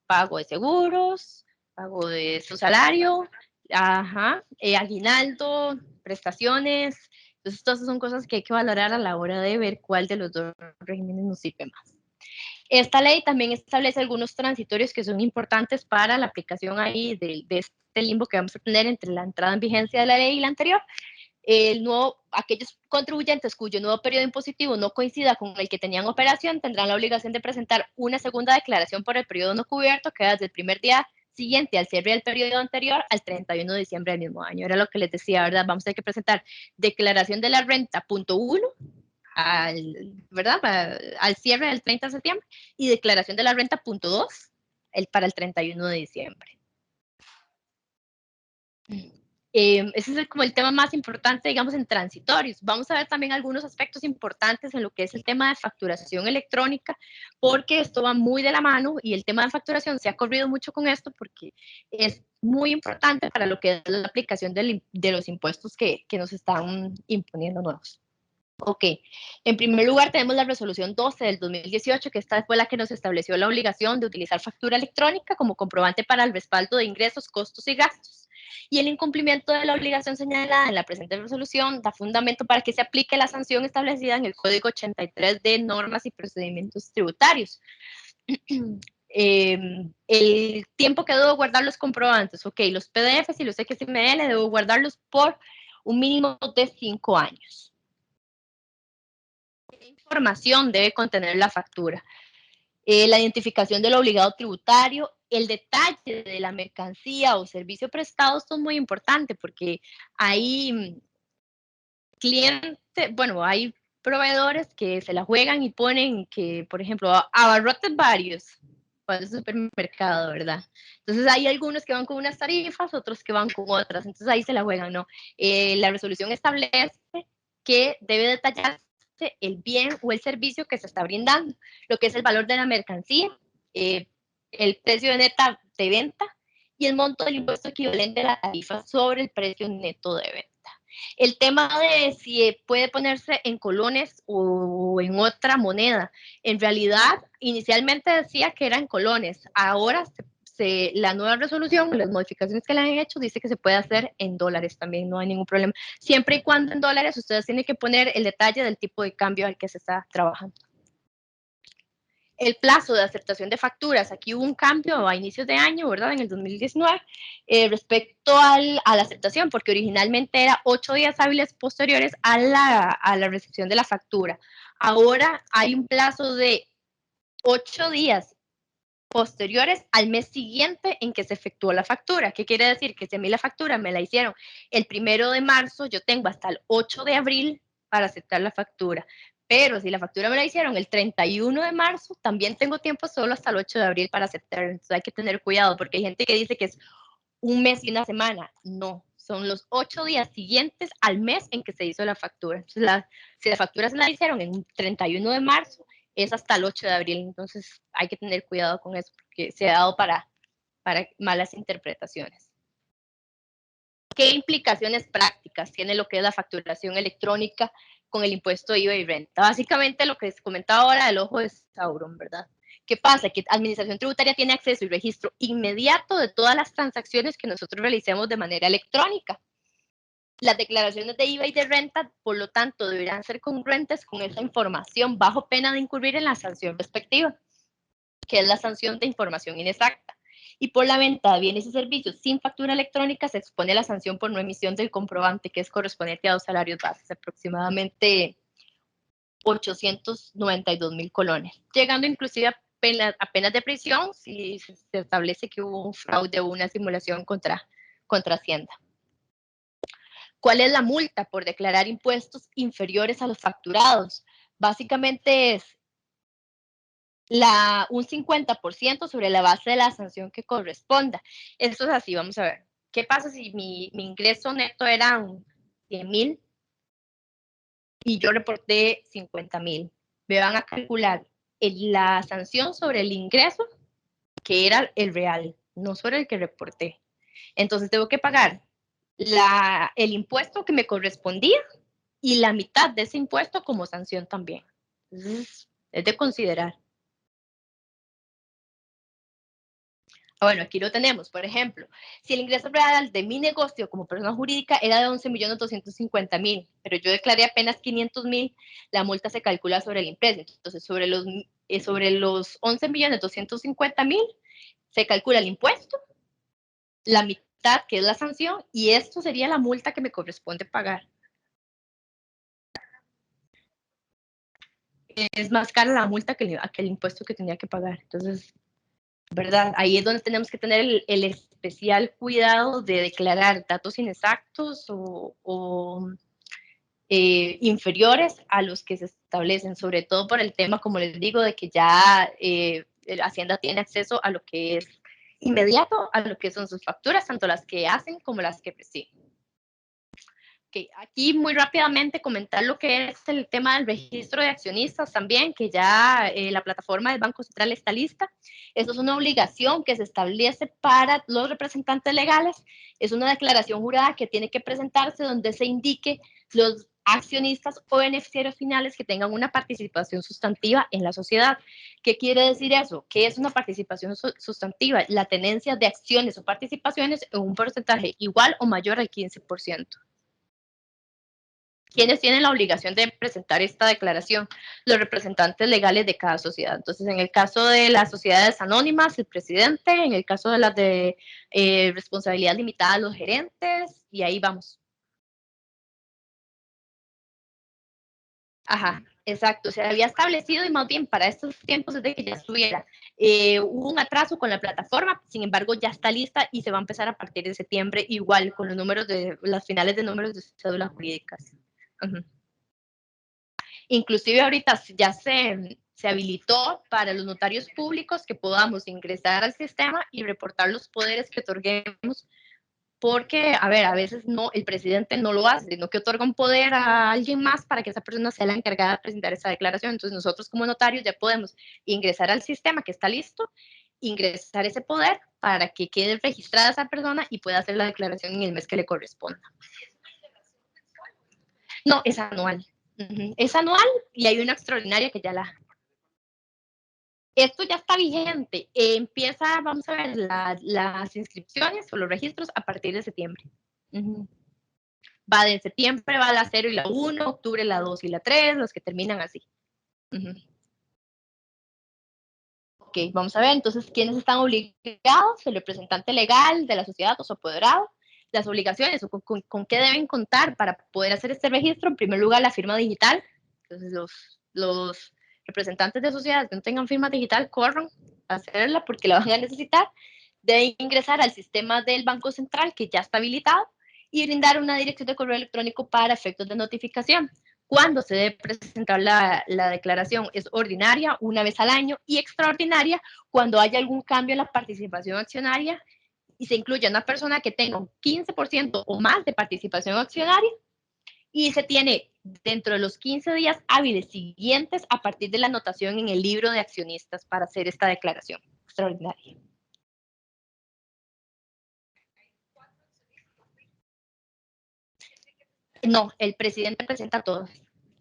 pago de seguros, pago de su salario, ajá, aguinaldo, prestaciones. Entonces, todas esas son cosas que hay que valorar a la hora de ver cuál de los dos regímenes nos sirve más. Esta ley también establece algunos transitorios que son importantes para la aplicación ahí de este limbo que vamos a tener entre la entrada en vigencia de la ley y la anterior. Aquellos contribuyentes cuyo nuevo periodo impositivo no coincida con el que tenían operación tendrán la obligación de presentar una segunda declaración por el periodo no cubierto que desde el primer día siguiente al cierre del periodo anterior al 31 de diciembre del mismo año. Era lo que les decía, ¿verdad? Vamos a tener que presentar declaración de la renta punto 1 ¿verdad? Al cierre del 30 de septiembre y declaración de la renta punto 2 para el 31 de diciembre. Ese es como el tema más importante, digamos, en transitorios. Vamos a ver también algunos aspectos importantes en lo que es el tema de facturación electrónica, porque esto va muy de la mano y el tema de facturación se ha corrido mucho con esto porque es muy importante para lo que es la aplicación de los impuestos que nos están imponiendo nuevos. Ok, en primer lugar tenemos la resolución 12 del 2018, que esta fue la que nos estableció la obligación de utilizar factura electrónica como comprobante para el respaldo de ingresos, costos y gastos. Y el incumplimiento de la obligación señalada en la presente resolución da fundamento para que se aplique la sanción establecida en el Código 83 de Normas y Procedimientos Tributarios. El tiempo que debo guardar los comprobantes, ok, los PDFs y los XML debo guardarlos por un mínimo de 5 años. ¿Qué información debe contener la factura? La identificación del obligado tributario, el detalle de la mercancía o servicio prestado. Esto es muy importante porque hay clientes, bueno, hay proveedores que se la juegan y ponen que, por ejemplo, abarrotes varios para el supermercado, ¿verdad? Entonces hay algunos que van con unas tarifas, otros que van con otras, entonces ahí se la juegan, ¿no? La resolución establece que debe detallarse el bien o el servicio que se está brindando, lo que es el valor de la mercancía, el precio de neta de venta y el monto del impuesto equivalente a la tarifa sobre el precio neto de venta. El tema de si puede ponerse en colones o en otra moneda, en realidad inicialmente decía que era en colones, ahora la nueva resolución, las modificaciones que le han hecho, dice que se puede hacer en dólares también, no hay ningún problema. Siempre y cuando en dólares ustedes tienen que poner el detalle del tipo de cambio al que se está trabajando. El plazo de aceptación de facturas, aquí hubo un cambio a inicios de año, ¿verdad? En el 2019, respecto a la aceptación, porque originalmente era 8 días hábiles posteriores a la recepción de la factura. Ahora hay un plazo de 8 días posteriores al mes siguiente en que se efectuó la factura. ¿Qué quiere decir? Que si a mí la factura me la hicieron el 1 de marzo, yo tengo hasta el 8 de abril para aceptar la factura. Pero si la factura me la hicieron el 31 de marzo, también tengo tiempo solo hasta el 8 de abril para aceptar. Entonces hay que tener cuidado porque hay gente que dice que es un mes y una semana. No, son los 8 días siguientes al mes en que se hizo la factura. Entonces, si la factura se la hicieron en el 31 de marzo, es hasta el 8 de abril. Entonces hay que tener cuidado con eso porque se ha dado para malas interpretaciones. ¿Qué implicaciones prácticas tiene lo que es la facturación electrónica con el impuesto IVA y renta? Básicamente lo que les comentaba ahora del ojo de Sauron, ¿verdad? ¿Qué pasa? Que Administración Tributaria tiene acceso y registro inmediato de todas las transacciones que nosotros realicemos de manera electrónica. Las declaraciones de IVA y de renta, por lo tanto, deberán ser congruentes con esa información bajo pena de incurrir en la sanción respectiva, que es la sanción de información inexacta. Y por la venta de bienes y servicios sin factura electrónica se expone a la sanción por no emisión del comprobante, que es correspondiente a 2 salarios bases, aproximadamente 892,000 colones, llegando inclusive a penas de prisión si se establece que hubo un fraude o una simulación contra Hacienda. ¿Cuál es la multa por declarar impuestos inferiores a los facturados? Básicamente es un 50% sobre la base de la sanción que corresponda. Esto es así, vamos a ver. ¿Qué pasa si mi ingreso neto era 100,000 y yo reporté 50,000? Me van a calcular la sanción sobre el ingreso, que era el real, no sobre el que reporté. Entonces tengo que pagar el impuesto que me correspondía y la mitad de ese impuesto como sanción también. Entonces, es de considerar. Bueno, aquí lo tenemos, por ejemplo, si el ingreso real de mi negocio como persona jurídica era de 11.250.000, pero yo declaré apenas 500.000, la multa se calcula sobre el impreso. Entonces, sobre los 11.250.000 se calcula el impuesto, la mitad que es la sanción, y esto sería la multa que me corresponde pagar. Es más cara la multa que el impuesto que tenía que pagar. Entonces, ¿verdad? Ahí es donde tenemos que tener el especial cuidado de declarar datos inexactos o inferiores a los que se establecen, sobre todo por el tema, como les digo, de que ya Hacienda tiene acceso a lo que es inmediato, a lo que son sus facturas, tanto las que hacen como las que reciben. Okay. Aquí muy rápidamente comentar lo que es el tema del registro de accionistas también, que ya la plataforma del Banco Central está lista. Eso es una obligación que se establece para los representantes legales. Es una declaración jurada que tiene que presentarse donde se indique los accionistas o beneficiarios finales que tengan una participación sustantiva en la sociedad. ¿Qué quiere decir eso? ¿Qué es una participación sustantiva? La tenencia de acciones o participaciones en un porcentaje igual o mayor al 15%. ¿Quiénes tienen la obligación de presentar esta declaración? Los representantes legales de cada sociedad. Entonces, en el caso de las sociedades anónimas, el presidente, en el caso de las de responsabilidad limitada, los gerentes, y ahí vamos. Ajá, exacto. Se había establecido y más bien para estos tiempos desde que ya estuviera. Hubo un atraso con la plataforma, sin embargo ya está lista y se va a empezar a partir de septiembre, igual con los números de las finales de números de cédulas jurídicas. Uh-huh. Inclusive ahorita ya se habilitó para los notarios públicos que podamos ingresar al sistema y reportar los poderes que otorguemos, porque, a ver, a veces no, el presidente no lo hace, sino que otorga un poder a alguien más para que esa persona sea la encargada de presentar esa declaración. Entonces nosotros como notarios ya podemos ingresar al sistema que está listo, ingresar ese poder para que quede registrada esa persona y pueda hacer la declaración en el mes que le corresponda. No, es anual. Es anual y hay una extraordinaria que ya la... Esto ya está vigente. Empieza, vamos a ver, las inscripciones o los registros a partir de septiembre. Va de septiembre, va la 0 y la 1, octubre la 2 y la 3, los que terminan así. Ok, vamos a ver, entonces, ¿quiénes están obligados? El representante legal de la sociedad o su apoderado. Las obligaciones, o con qué deben contar para poder hacer este registro. En primer lugar, la firma digital. Entonces, los representantes de sociedades que no tengan firma digital, corran a hacerla porque la van a necesitar. Deben ingresar al sistema del Banco Central, que ya está habilitado, y brindar una dirección de correo electrónico para efectos de notificación. ¿Cuándo se debe presentar la declaración? Es ordinaria, una vez al año, y extraordinaria cuando haya algún cambio en la participación accionaria y se incluya una persona que tenga un 15% o más de participación accionaria y se tiene dentro de los 15 días hábiles siguientes a partir de la anotación en el libro de accionistas para hacer esta declaración extraordinaria. No, el presidente presenta a todos.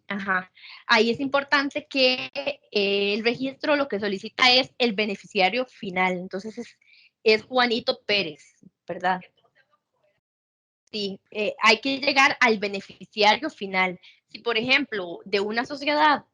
Ajá. Ahí es importante que el registro lo que solicita es el beneficiario final. Entonces es Juanito Pérez, ¿verdad? Sí, hay que llegar al beneficiario final. Si, por ejemplo, de una sociedad,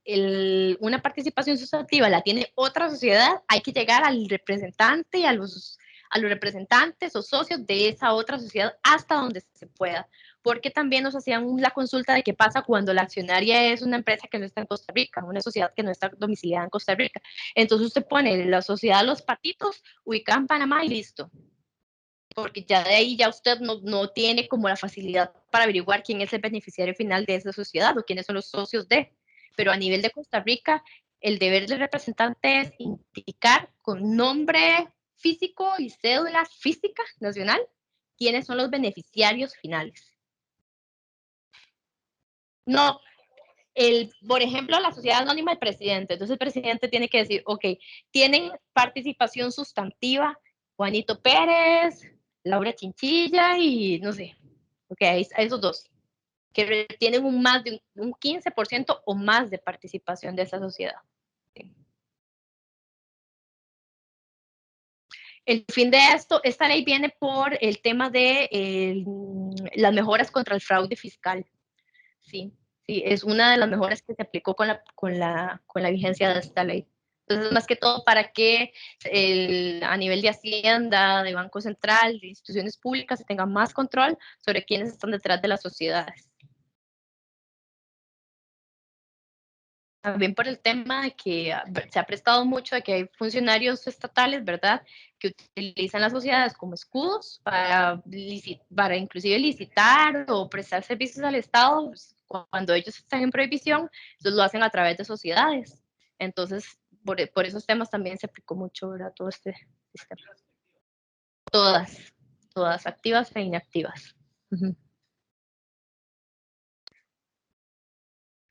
una participación sustantiva la tiene otra sociedad, hay que llegar al representante y a los representantes o socios de esa otra sociedad hasta donde se pueda. Porque también nos hacían la consulta de qué pasa cuando la accionaria es una empresa que no está en Costa Rica, una sociedad que no está domiciliada en Costa Rica. Entonces usted pone la sociedad Los Patitos, ubicada en Panamá y listo, porque ya de ahí ya usted no tiene como la facilidad para averiguar quién es el beneficiario final de esa sociedad o quiénes son los socios de. Pero a nivel de Costa Rica, el deber del representante es indicar con nombre físico y cédula física nacional quiénes son los beneficiarios finales. No, por ejemplo, la sociedad anónima del presidente. Entonces el presidente tiene que decir, ok, tienen participación sustantiva Juanito Pérez, Laura Chinchilla y no sé, Ok, a esos dos, que tienen más de un 15% o más de participación de esa sociedad. Sí. El fin de esta ley viene por el tema de las mejoras contra el fraude fiscal. Sí, sí, es una de las mejoras que se aplicó con la vigencia de esta ley. Entonces, más que todo para que a nivel de Hacienda, de Banco Central, de instituciones públicas, se tenga más control sobre quiénes están detrás de las sociedades. También por el tema de que se ha prestado mucho de que hay funcionarios estatales, ¿verdad?, que utilizan las sociedades como escudos para inclusive licitar o prestar servicios al Estado, pues, cuando ellos están en prohibición, entonces lo hacen a través de sociedades. Entonces, por esos temas también se aplicó mucho, ¿verdad?, todo este sistema. Todas, activas e inactivas. Uh-huh.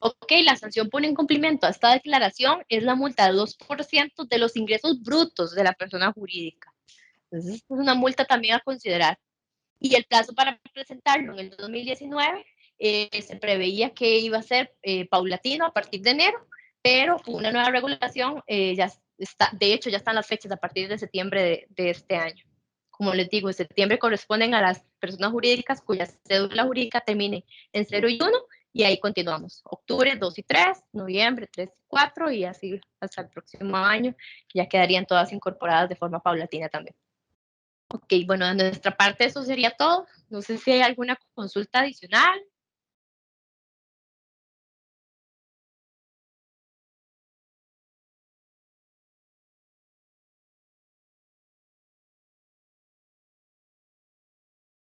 Ok, la sanción por incumplimiento a esta declaración es la multa del 2% de los ingresos brutos de la persona jurídica. Entonces, es una multa también a considerar. Y el plazo para presentarlo en el 2019 se preveía que iba a ser paulatino a partir de enero, pero con una nueva regulación ya está, de hecho ya están las fechas a partir de septiembre de este año. Como les digo, en septiembre corresponden a las personas jurídicas cuya cédula jurídica termine en 0 y 1, y ahí continuamos. Octubre 2 y 3, noviembre 3 y 4, y así hasta el próximo año, que ya quedarían todas incorporadas de forma paulatina también. Ok, bueno, de nuestra parte eso sería todo. No sé si hay alguna consulta adicional